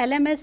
LMS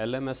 LMS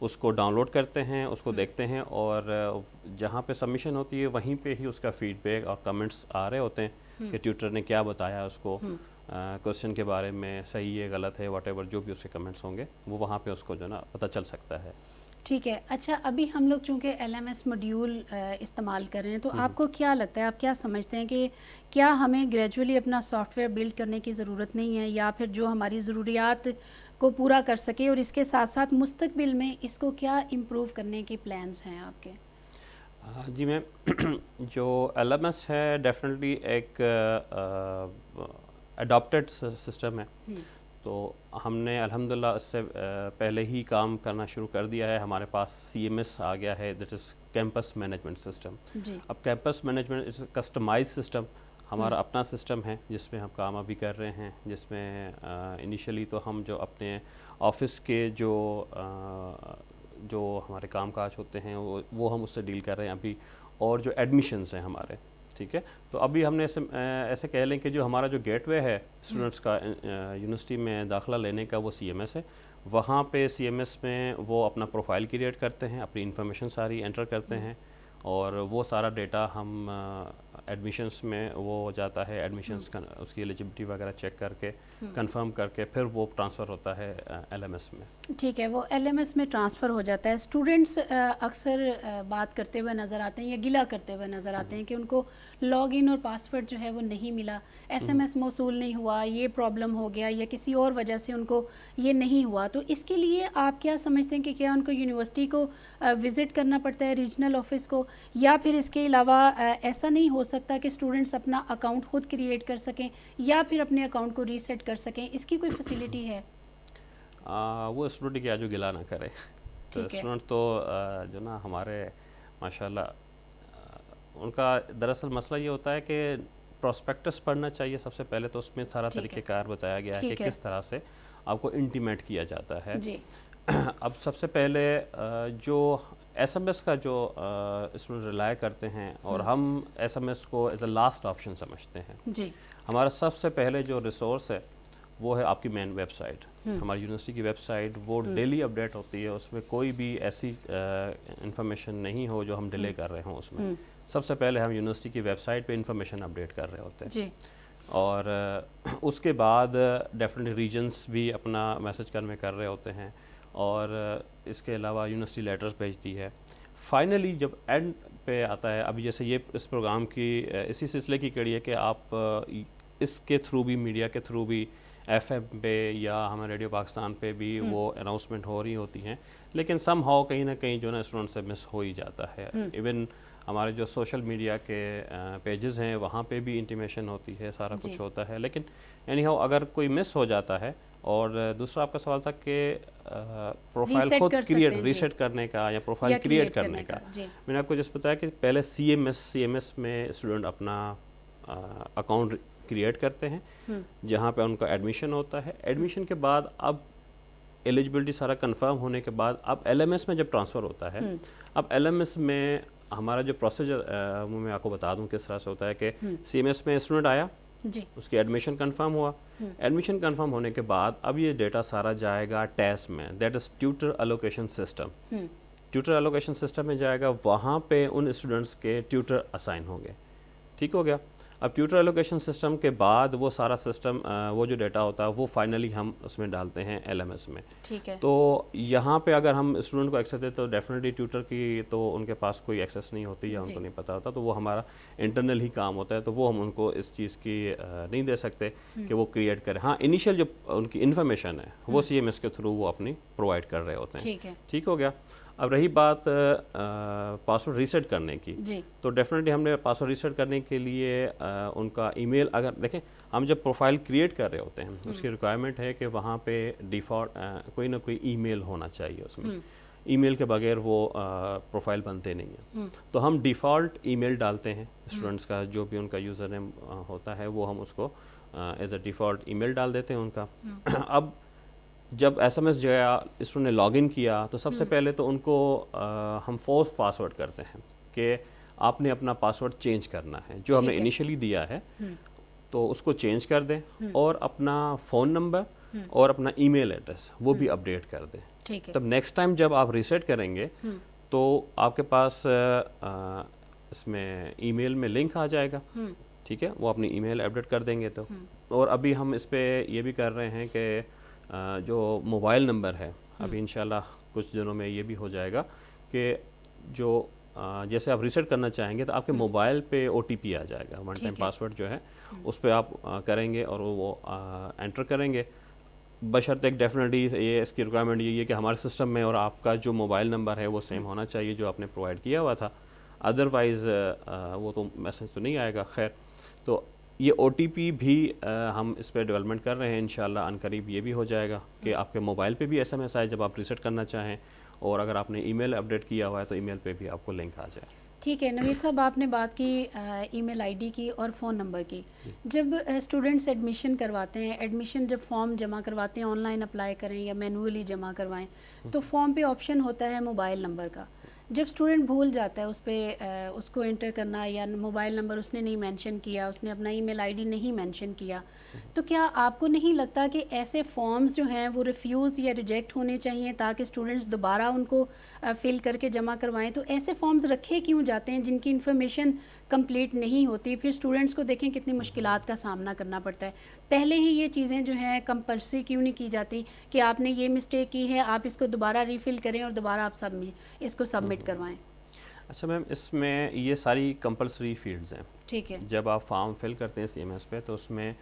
اس کو down load کرتے ہیں, اس کو دیکھتے ہیں, اور جہاں پہ سبمیشن ہوتی ہے وہیں پہ ہی اس کا فیڈ بیک اور کمنٹس آ رہے ہوتے ہیں کہ ٹیوٹر نے کیا بتایا اس کو کوشچن کے بارے میں, صحیح ہے غلط ہے واٹ ایور جو بھی اس کے کمنٹس ہوں گے وہ وہاں پہ اس کو جو ہے نا پتہ چل سکتا ہے. ٹھیک ہے. اچھا, ابھی ہم لوگ چونکہ LMS موڈیول استعمال کر رہے ہیں, تو آپ کو کیا لگتا ہے, آپ کیا سمجھتے ہیں کہ کیا ہمیں گریجولی اپنا سافٹ ویئر بلڈ کرنے کی ضرورت نہیں ہے, یا پھر جو ہماری ضروریات کو پورا کر سکے, اور اس کے ساتھ ساتھ مستقبل میں اس کو کیا امپروو کرنے کے پلانز ہیں آپ کے؟ جی میم, جو LMS ہے ڈیفینیٹلی ایک اڈاپٹیڈ سسٹم ہے, تو ہم نے الحمدللہ اس سے پہلے ہی کام کرنا شروع کر دیا ہے. ہمارے پاس CMS آ گیا ہے, that is campus management system. اب campus management is customise system, ہمارا اپنا سسٹم ہے جس میں ہم کام ابھی کر رہے ہیں, جس میں انیشلی تو ہم جو اپنے آفس کے جو ہمارے کام کاج ہوتے ہیں وہ ہم اس سے ڈیل کر رہے ہیں ابھی, اور جو ایڈمیشنز ہیں ہمارے, ٹھیک ہے. تو ابھی ہم نے ایسے کہہ لیں کہ جو ہمارا جو گیٹ وے ہے اسٹوڈنٹس کا یونیورسٹی میں داخلہ لینے کا, وہ CMS ہے. وہاں پہ CMS میں وہ اپنا پروفائل کریٹ کرتے ہیں, اپنی انفارمیشن ساری انٹر کرتے ہیں, اور وہ سارا ڈیٹا ہم ایڈمیشنس میں وہ جاتا ہے, ایڈمیشنس کا اس کی ایلیجبلٹی وغیرہ چیک کر کے کنفرم کر کے پھر وہ ٹرانسفر ہوتا ہے LMS میں. ٹھیک ہے, وہ LMS میں ٹرانسفر ہو جاتا ہے. اسٹوڈنٹس اکثر بات کرتے ہوئے نظر آتے ہیں یا گلا کرتے ہوئے نظر آتے ہیں کہ ان کو لاگ ان اور پاسورڈ جو ہے وہ نہیں ملا, SMS موصول نہیں ہوا, یہ پرابلم ہو گیا, یا کسی اور وجہ سے ان کو یہ نہیں ہوا. تو اس کے لیے آپ کیا سمجھتے ہیں کہ کیا ان کو یونیورسٹی کو وزٹ کرنا پڑتا ہے, ریجنل آفس کو, یا پھر اس کے علاوہ ایسا نہیں ہو سکتا کہ اسٹوڈنٹس اپنا اکاؤنٹ خود کریٹ کر سکیں یا پھر اپنے اکاؤنٹ کو ریسیٹ کر سکیں, اس کی کوئی فیسلٹی ہے؟ وہ اسٹوڈنٹ کیا جو گلا نہ کرے, تو اسٹوڈنٹ تو جو نا ہمارے ماشاءاللہ ان کا دراصل مسئلہ یہ ہوتا ہے کہ پراسپیکٹس پڑھنا چاہیے سب سے پہلے, تو اس میں سارا طریقہ کار بتایا گیا ہے کہ کس طرح سے آپ کو انٹیمیٹ کیا جاتا ہے. اب سب سے پہلے جو SMS کا جو اسٹوڈنٹ ریلائی کرتے ہیں, اور ہم SMS کو ایز اے لاسٹ آپشن سمجھتے ہیں. ہمارا سب سے پہلے جو ریسورس ہے وہ ہے آپ کی مین ویب سائٹ. ہماری یونیورسٹی کی ویب سائٹ وہ ڈیلی اپڈیٹ ہوتی ہے, اس میں کوئی بھی ایسی انفارمیشن نہیں ہو جو ہم ڈیلے کر رہے ہوں. اس میں سب سے پہلے ہم یونیورسٹی کی ویب سائٹ پہ انفارمیشن اپڈیٹ کر رہے ہوتے ہیں, اور اس کے بعد ڈیفینیٹلی ریجنس بھی اپنا میسج کرنے کر رہے ہوتے ہیں, اور اس کے علاوہ یونیورسٹی لیٹرز بھیجتی ہے. فائنلی جب اینڈ پہ آتا ہے, ابھی جیسے یہ اس پروگرام کی اسی سلسلے کی کڑی ہے کہ آپ اس کے تھرو بھی, میڈیا کے تھرو بھی, FM پہ یا ہمیں ریڈیو پاکستان پہ بھی وہ اناؤنسمنٹ ہو رہی ہوتی ہیں, لیکن سم ہاؤ کہیں نہ کہیں جو نا اسٹوڈنٹ سے مس ہو ہی جاتا ہے. ایون ہمارے جو سوشل میڈیا کے پیجز ہیں وہاں پہ بھی انٹیمیشن ہوتی ہے, سارا کچھ ہوتا ہے, لیکن اینی ہاؤ اگر کوئی مس ہو جاتا ہے. اور دوسرا آپ کا سوال تھا کہ پروفائل خود ریسیٹ کرنے کا یا پروفائل کریٹ کرنے کا. میں نے آپ کو جس بتایا کہ پہلے CMS میں اسٹوڈنٹ اپنا اکاؤنٹ کریٹ کرتے ہیں, جہاں پہ ان کا ایڈمیشن ہوتا ہے. ایڈمیشن کے بعد اب ایلیجبلٹی سارا کنفرم ہونے کے بعد اب LMS میں جب ٹرانسفر ہوتا ہے, اب LMS میں ہمارا جو پروسیجر میں آپ کو بتا دوں کس طرح سے ہوتا ہے کہ CMS میں اسٹوڈنٹ آیا, اس کی ایڈمیشن کنفرم ہوا. ایڈمیشن کنفرم ہونے کے بعد اب یہ ڈیٹا سارا جائے گا ٹیس میں, that is tutor allocation system. Tutor allocation system میں جائے گا, وہاں پہ ان اسٹوڈنٹس کے ٹیوٹر اسائن ہوں گے. ٹھیک ہو گیا. اب ٹیوٹر الوکیشن سسٹم کے بعد وہ سارا سسٹم وہ جو ڈیٹا ہوتا ہے وہ فائنلی ہم اس میں ڈالتے ہیں LMS میں. تو یہاں پہ اگر ہم اسٹوڈنٹ کو ایکسیس دیں تو ڈیفینیٹلی ٹیوٹر کی تو ان کے پاس کوئی ایکسیس نہیں ہوتی یا ان کو نہیں پتہ ہوتا, تو وہ ہمارا انٹرنل ہی کام ہوتا ہے, تو وہ ہم ان کو اس چیز کی نہیں دے سکتے کہ وہ کریٹ کریں. ہاں انیشیل جو ان کی انفارمیشن ہے وہ CMS کے تھرو وہ اپنی پرووائڈ کر رہے ہوتے ہیں. ٹھیک ہو گیا. اب رہی بات پاسورڈ ریسیٹ کرنے کی, تو ڈیفینیٹلی ہم نے پاسورڈ ریسیٹ کرنے کے لیے ان کا ای میل, اگر دیکھیں ہم جب پروفائل کریٹ کر رہے ہوتے ہیں اس کی ریکوائرمنٹ ہے کہ وہاں پہ ڈیفالٹ کوئی نہ کوئی ای میل ہونا چاہیے اس میں. ای میل کے بغیر وہ پروفائل بنتے نہیں ہیں, تو ہم ڈیفالٹ ای میل ڈالتے ہیں اسٹوڈنٹس کا, جو بھی ان کا یوزر نیم ہوتا ہے وہ ہم اس کو ایز اے ڈیفالٹ ای میل ڈال دیتے ہیں ان کا. اب جب SMS جو ہے اسٹوڈنٹ نے لاگ ان کیا تو سب سے پہلے تو ان کو ہم فورس پاسورڈ کرتے ہیں کہ آپ نے اپنا پاسورڈ چینج کرنا ہے, جو ہم نے انیشلی دیا ہے تو اس کو چینج کر دیں, اور اپنا فون نمبر اور اپنا ای میل ایڈریس وہ بھی اپڈیٹ کر دیں. ٹھیک ہے. تب نیکسٹ ٹائم جب آپ ریسیٹ کریں گے تو آپ کے پاس اس میں ای میل میں لنک آ جائے گا. ٹھیک ہے, وہ اپنی ای میل اپڈیٹ کر دیں گے تو. اور ابھی ہم اس پہ یہ بھی کر رہے ہیں کہ جو موبائل نمبر ہے ابھی انشاءاللہ کچھ دنوں میں یہ بھی ہو جائے گا کہ جو جیسے آپ ریسیٹ کرنا چاہیں گے تو آپ کے موبائل پہ او ٹی پی آ جائے گا, ون ٹائم پاسورڈ جو ہے اس پہ آپ کریں گے اور وہ انٹر کریں گے. بشرط ایک ڈیفینیٹلی یہ اس کی ریکوائرمنٹ یہ ہے کہ ہمارے سسٹم میں اور آپ کا جو موبائل نمبر ہے وہ سیم ہونا چاہیے جو آپ نے پرووائڈ کیا ہوا تھا, ادروائز وہ تو میسج تو نہیں آئے گا. خیر, تو یہ او ٹی پی بھی ہم اس پہ ڈیولپمنٹ کر رہے ہیں, انشاءاللہ ان قریب یہ بھی ہو جائے گا کہ آپ کے موبائل پہ بھی ایس ایم ایس آئے جب آپ ریسیٹ کرنا چاہیں, اور اگر آپ نے ای میل اپڈیٹ کیا ہوا ہے تو ای میل پہ بھی آپ کو لنک آ جائے. ٹھیک ہے. نوید صاحب, آپ نے بات کی ای میل آئی ڈی کی اور فون نمبر کی. جب اسٹوڈنٹس ایڈمیشن کرواتے ہیں, ایڈمیشن جب فارم جمع کرواتے ہیں, آن لائن اپلائی کریں یا مینولی جمع کروائیں, تو فارم پہ آپشن ہوتا ہے موبائل نمبر کا. جب اسٹوڈنٹ بھول جاتا ہے اس پہ اس کو انٹر کرنا, یا موبائل نمبر اس نے نہیں مینشن کیا, اس نے اپنا ای میل آئی ڈی نہیں مینشن کیا, تو کیا آپ کو نہیں لگتا کہ ایسے فارمز جو ہیں وہ ریفیوز یا ریجیکٹ ہونے چاہیے تاکہ اسٹوڈنٹس دوبارہ ان کو فل کر کے جمع کروائیں؟ تو ایسے فارمز رکھے کیوں جاتے ہیں جن کی انفارمیشن کمپلیٹ نہیں ہوتی؟ پھر اسٹوڈنٹس کو دیکھیں کتنی مشکلات کا سامنا کرنا پڑتا ہے. پہلے ہی یہ چیزیں جو ہیں کمپلسری کیوں نہیں کی جاتی کہ آپ نے یہ مسٹیک کی ہے, آپ اس کو دوبارہ ریفل کریں اور دوبارہ آپ اس کو سبمٹ کروائیں. اچھا میم, اس میں یہ ساری کمپلسری فیلڈز ہیں. ٹھیک ہے. جب آپ فارم فل کرتے ہیں سی ایم ایس پہ تو اس میں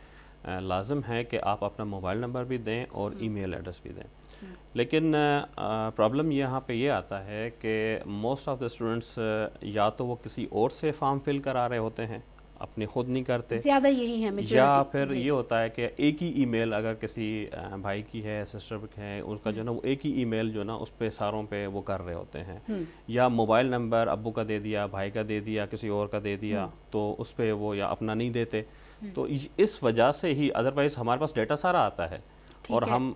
لازم ہے کہ آپ اپنا موبائل نمبر بھی دیں اور ای میل ایڈریس بھی دیں. لیکن پرابلم یہاں پہ یہ آتا ہے کہ موسٹ آف دا اسٹوڈنٹس یا تو وہ کسی اور سے فارم فل کرا رہے ہوتے ہیں, اپنے خود نہیں کرتے, زیادہ یہی ہے, یا پھر یہ ہوتا ہے کہ ایک ہی ای میل اگر کسی بھائی کی ہے, سسٹر ہے, اس کا جو نا وہ ایک ہی ای میل جو نا اس پہ ساروں پہ وہ کر رہے ہوتے ہیں, یا موبائل نمبر ابو کا دے دیا, بھائی کا دے دیا, کسی اور کا دے دیا, تو اس پہ وہ یا اپنا نہیں دیتے. تو اس وجہ سے ہی ادروائز ہمارے پاس ڈیٹا سارا آتا ہے اور ہم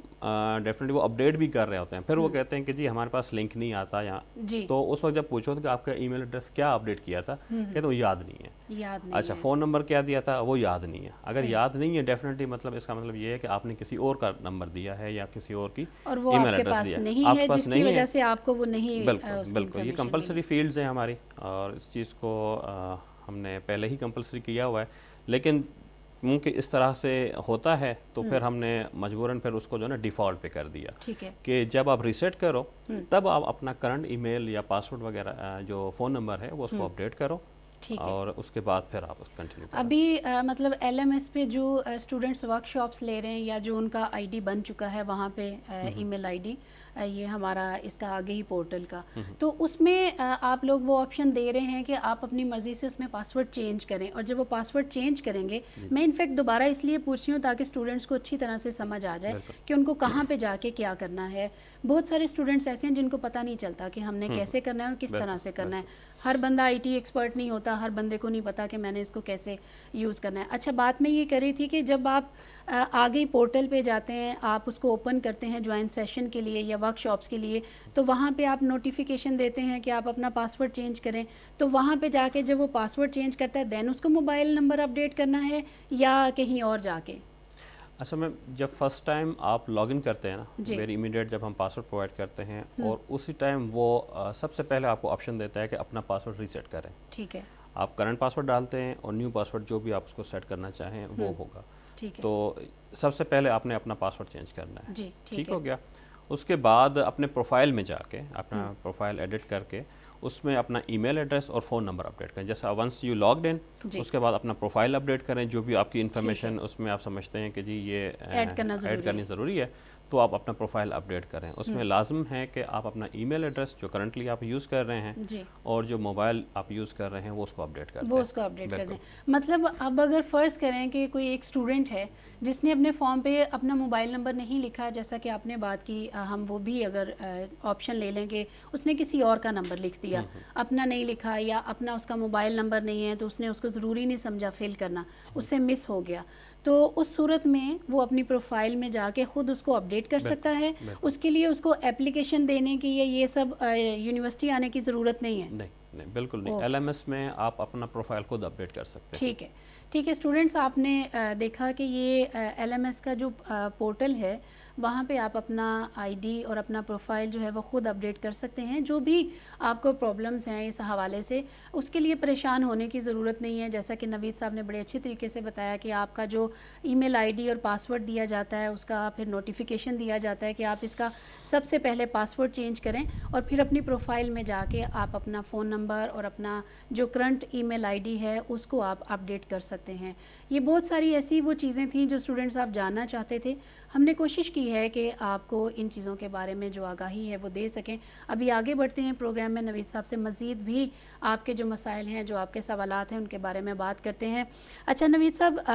ڈیفینیٹلی وہ اپڈیٹ بھی کر رہے ہوتے ہیں. پھر وہ کہتے ہیں کہ جی ہمارے پاس لنک نہیں آتا یہاں, تو اس وقت جب پوچھو کہ آپ کا ای میل ایڈریس کیا اپڈیٹ کیا تھا, کہتے وہ یاد نہیں ہے. اچھا, فون نمبر کیا دیا تھا وہ یاد نہیں ہے. اگر یاد نہیں ہے ڈیفینیٹلی مطلب اس کا مطلب یہ ہے کہ آپ نے کسی اور کا نمبر دیا ہے یا کسی اور کی ای میل ایڈریس دیا ہے, آپ کے پاس نہیں ہے, وجہ سے آپ کو وہ نہیں. بالکل بالکل, یہ کمپلسری فیلڈز ہیں ہماری, اور اس چیز کو ہم نے پہلے ہی کمپلسری کیا ہوا ہے. لیکن کیونکہ اس طرح سے ہوتا ہے تو پھر ہم نے مجبوراً پھر اس کو جو ہے نا ڈیفالٹ پہ کر دیا کہ جب آپ ریسیٹ کرو تب آپ اپنا کرنٹ ای میل یا پاسورڈ وغیرہ جو فون نمبر ہے وہ اس کو اپڈیٹ کرو, اور اس کے بعد پھر آپ کنٹینیو کریں. ابھی مطلب ایل ایم ایس پہ جو اسٹوڈنٹس ورک شاپس لے رہے ہیں یا جو ان کا آئی ڈی بن چکا ہے وہاں پہ ای میل آئی ڈی, یہ ہمارا اس کا آگے ہی پورٹل کا, تو اس میں آپ لوگ وہ آپشن دے رہے ہیں کہ آپ اپنی مرضی سے اس میں پاسورڈ چینج کریں, اور جب وہ پاسورڈ چینج کریں گے, میں انفیکٹ دوبارہ اس لیے پوچھ رہی ہوں تاکہ اسٹوڈنٹس کو اچھی طرح سے سمجھ آ جائے کہ ان کو کہاں پہ جا کے کیا کرنا ہے. بہت سارے اسٹوڈنٹس ایسے ہیں جن کو پتہ نہیں چلتا کہ ہم نے کیسے کرنا ہے اور کس طرح سے کرنا ہے. ہر بندہ آئی ٹی ایکسپرٹ نہیں ہوتا, ہر بندے کو نہیں پتا کہ میں نے اس کو کیسے یوز کرنا ہے. اچھا, بات میں یہ کر رہی تھی کہ جب آپ آگے پورٹل پہ جاتے ہیں, آپ اس کو اوپن کرتے ہیں جوائن سیشن کے لیے یا ورک شاپس کے لیے, تو وہاں پہ آپ نوٹیفیکیشن دیتے ہیں کہ آپ اپنا پاسورڈ چینج کریں, تو وہاں پہ جا کے جب وہ پاسورڈ چینج کرتا ہے دین اس کو موبائل نمبر اپڈیٹ کرنا ہے یا کہیں اور جا کے؟ اصل میں جب فرسٹ ٹائم آپ لاگ ان کرتے ہیں نا, ویری امیڈیٹ جب ہم پاسورڈ پرووائڈ کرتے ہیں, اور اسی ٹائم وہ سب سے پہلے آپ کو آپشن دیتا ہے کہ اپنا پاسورڈ ریسیٹ کریں. ٹھیک ہے. آپ کرنٹ پاسورڈ ڈالتے ہیں اور نیو پاسورڈ جو بھی آپ اس کو سیٹ کرنا چاہیں وہ ہوگا. تو سب سے پہلے آپ نے اپنا پاسورڈ چینج کرنا ہے. ٹھیک ہو گیا. اس کے بعد اپنے پروفائل میں جا کے اپنا پروفائل ایڈٹ کر کے اس میں اپنا ای میل ایڈریس اور فون نمبر اپڈیٹ کریں. جیسا ونس یو لاگڈ ان, اس کے بعد اپنا پروفائل اپڈیٹ کریں, جو بھی آپ کی انفارمیشن اس میں آپ سمجھتے ہیں کہ جی یہ ایڈ کرنی ضروری ہے, تو آپ اپنا پروفائل اپڈیٹ کریں. اس میں لازم ہے کہ آپ اپنا ای میل ایڈریس جو کرنٹلی آپ یوز کر رہے ہیں اور جو موبائل آپ یوز کر رہے ہیں وہ اس کو اپڈیٹ کر دیں. مطلب اب اگر فرض کریں کہ کوئی ایک اسٹوڈنٹ ہے جس نے اپنے فارم پہ اپنا موبائل نمبر نہیں لکھا, جیسا کہ آپ نے بات کی, ہم وہ بھی اگر آپشن لے لیں کہ اس نے کسی اور کا نمبر لکھ دیا, اپنا نہیں لکھا, یا اپنا اس کا موبائل نمبر نہیں ہے تو اس نے اس کو ضروری نہیں سمجھا فل کرنا, اس سے مس ہو گیا, تو اس صورت میں وہ اپنی پروفائل میں جا کے خود اس کو اپڈیٹ کر سکتا ہے. اس کے لیے اس کو اپلیکیشن دینے کی یا یہ سب یونیورسٹی آنے کی ضرورت نہیں ہے؟ نہیں بالکل نہیں. ایل ایم ایس میں آپ اپنا پروفائل خود اپڈیٹ کر سکتے ہیں. ٹھیک ہے. ٹھیک ہے اسٹوڈنٹس، آپ نے دیکھا کہ یہ LMS کا جو پورٹل ہے وہاں پہ آپ اپنا آئی ڈی اور اپنا پروفائل جو ہے وہ خود اپڈیٹ کر سکتے ہیں. جو بھی آپ کو پرابلمس ہیں اس حوالے سے، اس کے لیے پریشان ہونے کی ضرورت نہیں ہے. جیسا کہ نوید صاحب نے بڑے اچھے طریقے سے بتایا کہ آپ کا جو ای میل آئی ڈی اور پاسورڈ دیا جاتا ہے، اس کا پھر نوٹیفیکیشن دیا جاتا ہے کہ آپ اس کا سب سے پہلے پاسورڈ چینج کریں، اور پھر اپنی پروفائل میں جا کے آپ اپنا فون نمبر اور اپنا جو current E mile I D ہے اس کو آپ اپڈیٹ کر سکتے ہیں. یہ بہت ساری ایسی وہ چیزیں تھیں جو اسٹوڈنٹس آپ جاننا چاہتے تھے. ہم نے کوشش کی ہے کہ آپ کو ان چیزوں کے بارے میں جو آگاہی ہے وہ دے سکیں. ابھی آگے بڑھتے ہیں پروگرام میں، نوید صاحب سے مزید بھی آپ کے جو مسائل ہیں، جو آپ کے سوالات ہیں، ان کے بارے میں بات کرتے ہیں. اچھا نوید صاحب،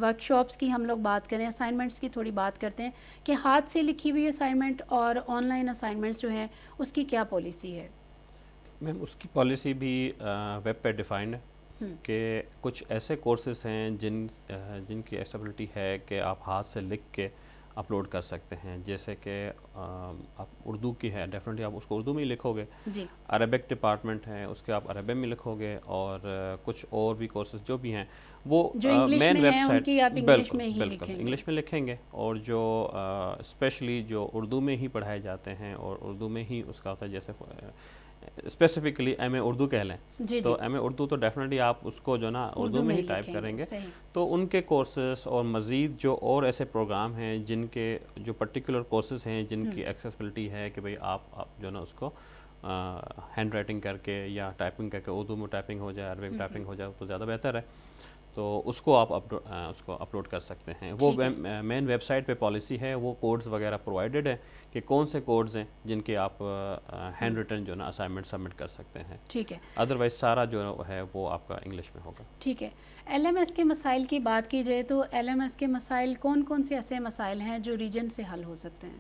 ورک شاپس کی ہم لوگ بات کریں، اسائنمنٹس کی تھوڑی بات کرتے ہیں کہ ہاتھ سے لکھی ہوئی اسائنمنٹ اور آن لائن اسائنمنٹس جو ہیں اس کی کیا پالیسی ہے؟ میم اس کی پالیسی بھی ویب پہ ڈیفائنڈ ہے کہ کچھ ایسے کورسز ہیں جن کی ایکسیبلٹی ہے کہ آپ ہاتھ سے لکھ کے اپلوڈ کر سکتے ہیں. جیسے کہ آپ اردو کی ہے، ڈیفینیٹلی آپ اس کو اردو میں ہی لکھو گے. جی. عربک ڈپارٹمنٹ ہے، اس کے آپ عربک میں لکھو گے. اور کچھ اور بھی کورسز جو بھی ہیں وہ مین ویب سائٹ، بالکل انگلش میں لکھیں گے. اور جو اسپیشلی جو اردو میں ہی پڑھائے جاتے ہیں اور اردو میں ہی اس کا ہوتا ہے، جیسے اسپیسیفکلی ایم اے اردو کہہ لیں، تو ایم اے اردو تو ڈیفینیٹلی آپ اس کو جو نا اردو میں ہی ٹائپ کریں گے. تو ان کے کورسز اور مزید جو اور ایسے پروگرام ہیں جن کے جو پرٹیکولر کورسز ہیں جن کی ایکسیسبلٹی ہے کہ بھئی آپ جو نا اس کو ہینڈ رائٹنگ کر کے یا ٹائپنگ کر کے اردو میں ٹائپنگ ہو جائے، عربی میں ٹائپنگ ہو جائے تو زیادہ بہتر ہے. تو اس کو آپ اس کو اپلوڈ کر سکتے ہیں. وہ مین ویب سائٹ پہ پالیسی ہے، وہ کوڈز وغیرہ پرووائڈڈ ہے کہ کون سے کوڈز ہیں جن کے آپ ہینڈ ریٹن جو نا اسائنمنٹ سبمٹ کر سکتے ہیں. ٹھیک ہے. ادروائز سارا جو ہے وہ آپ کا انگلش میں ہوگا. ٹھیک ہے. LMS کے مسائل کی بات کی جائے تو LMS کے مسائل کون کون سے ایسے مسائل ہیں جو ریجن سے حل ہو سکتے ہیں؟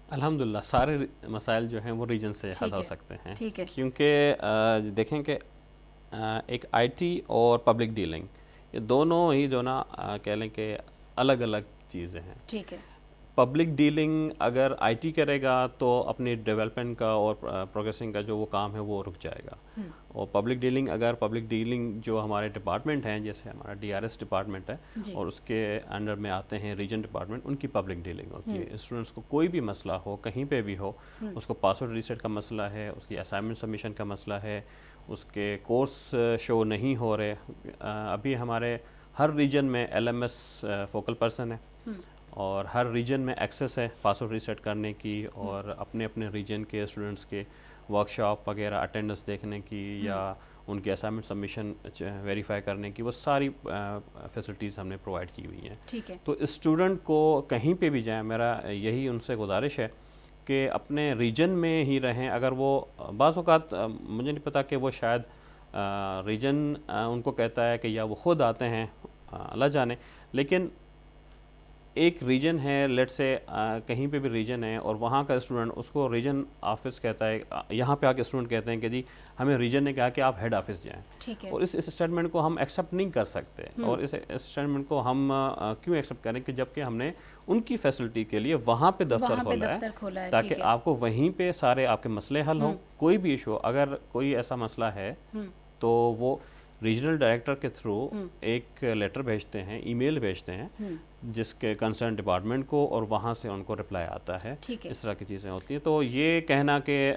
الحمدللہ سارے مسائل جو ہیں وہ ریجن سے حل ہو سکتے ہیں. ٹھیک ہے. کیونکہ دیکھیں کہ ایک آئی ٹی اور پبلک ڈیلنگ، یہ دونوں ہی جو نا کہہ لیں کہ الگ الگ چیزیں ہیں. ٹھیک ہے. پبلک ڈیلنگ اگر آئی ٹی کرے گا تو اپنی ڈیولپمنٹ کا اور پروگریسنگ کا جو وہ کام ہے وہ رک جائے گا. اور پبلک ڈیلنگ جو ہمارے ڈپارٹمنٹ ہیں، جیسے ہمارا DRS ڈپارٹمنٹ ہے اور اس کے انڈر میں آتے ہیں ریجن ڈپارٹمنٹ، ان کی پبلک ڈیلنگ ہوتی ہے. اسٹوڈنٹس کو کوئی بھی مسئلہ ہو، کہیں پہ بھی ہو، اس کو پاسورڈ ریسیٹ کا مسئلہ ہے، اس کی اسائنمنٹ سبمیشن کا مسئلہ ہے، اس کے کورس شو نہیں ہو رہے. ابھی ہمارے ہر ریجن میں LMS فوکل پرسن ہے اور ہر ریجن میں ایکسیس ہے پاسورڈ ریسیٹ کرنے کی اور اپنے اپنے ریجن کے اسٹوڈنٹس کے ورک شاپ وغیرہ اٹینڈنس دیکھنے کی یا ان کے اسائنمنٹ سبمیشن ویریفائی کرنے کی. وہ ساری فیسلٹیز ہم نے پرووائڈ کی ہوئی ہیں. ٹھیک ہے. تو اسٹوڈنٹ کو کہیں پہ بھی جائیں، میرا یہی ان سے گزارش ہے کہ اپنے ریجن میں ہی رہیں. اگر وہ بعض اوقات مجھے نہیں پتا کہ وہ شاید ریجن ان کو کہتا ہے کہ یا وہ خود آتے ہیں، اللہ جانے، لیکن ایک ریجن ہے، لیٹ سے کہیں پہ بھی ریجن ہے اور وہاں کا اسٹوڈنٹ اس کو ریجن آفس کہتا ہے. یہاں پہ آ کے اسٹوڈنٹ کہتے ہیں کہ جی ہمیں ریجن نے کہا کہ آپ ہیڈ آفس جائیں. ٹھیک ہے. اور اس اسٹیٹمنٹ کو ہم ایکسیپٹ نہیں کر سکتے. اور اس اسٹیٹمنٹ کو ہم کیوں ایکسیپٹ کریں کہ جبکہ ہم نے ان کی فیسلٹی کے لیے وہاں پہ دفتر کھولا ہے تاکہ آپ کو وہیں پہ سارے آپ کے مسئلے حل ہوں. کوئی بھی ایشو، اگر کوئی ایسا مسئلہ ہے تو وہ ریجنل ڈائریکٹر کے تھرو ایک لیٹر بھیجتے ہیں، ای میل بھیجتے ہیں جس کے کنسرن ڈپارٹمنٹ کو، اور وہاں سے ان کو رپلائی آتا ہے. اس طرح کی چیزیں ہوتی ہیں. تو یہ کہنا کہ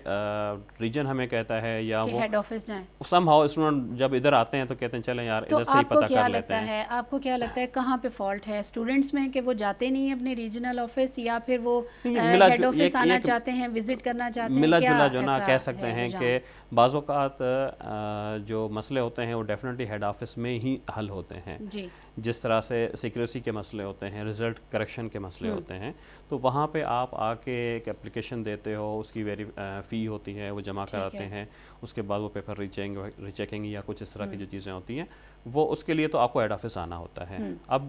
ریجن ہمیں کہتا ہے یا وہ ہیڈ آفس جائیں، سم ہاؤ اسٹوڈنٹ جب ادھر آتے ہیں تو کہتے ہیں چلیں یار ادھر سے ہی پتہ کر لیتے ہیں. آپ کو کیا لگتا ہے کہاں پہ فالٹ ہے اسٹوڈنٹس میں کہ وہ جاتے نہیں ہیں اپنے ریجنل آفس، یا پھر وہ ہیڈ آفس آنا چاہتے ہیں، وزٹ کرنا چاہتے ہیں؟ ملا جلا جو نا کہہ سکتے ہیں کہ بعض اوقات جو مسئلے ہوتے ہیں وہ ڈیفینیٹلی ہیڈ آفس میں ہی حل ہوتے ہیں. جس طرح سے سیکریسی کے مسئلے ہوتے ہیں، ریزلٹ کریکشن کے مسئلے ہوتے ہیں، تو وہاں پہ آپ آ کے ایک اپلیکیشن دیتے ہو، اس کی فی ہوتی ہے، وہ جمع کراتے ہیں، اس کے بعد وہ پیپر ریچیکنگ یا کچھ اس طرح کی جو چیزیں ہوتی ہیں وہ اس کے لیے تو آپ کو ہیڈ آفس آنا ہوتا ہے. اب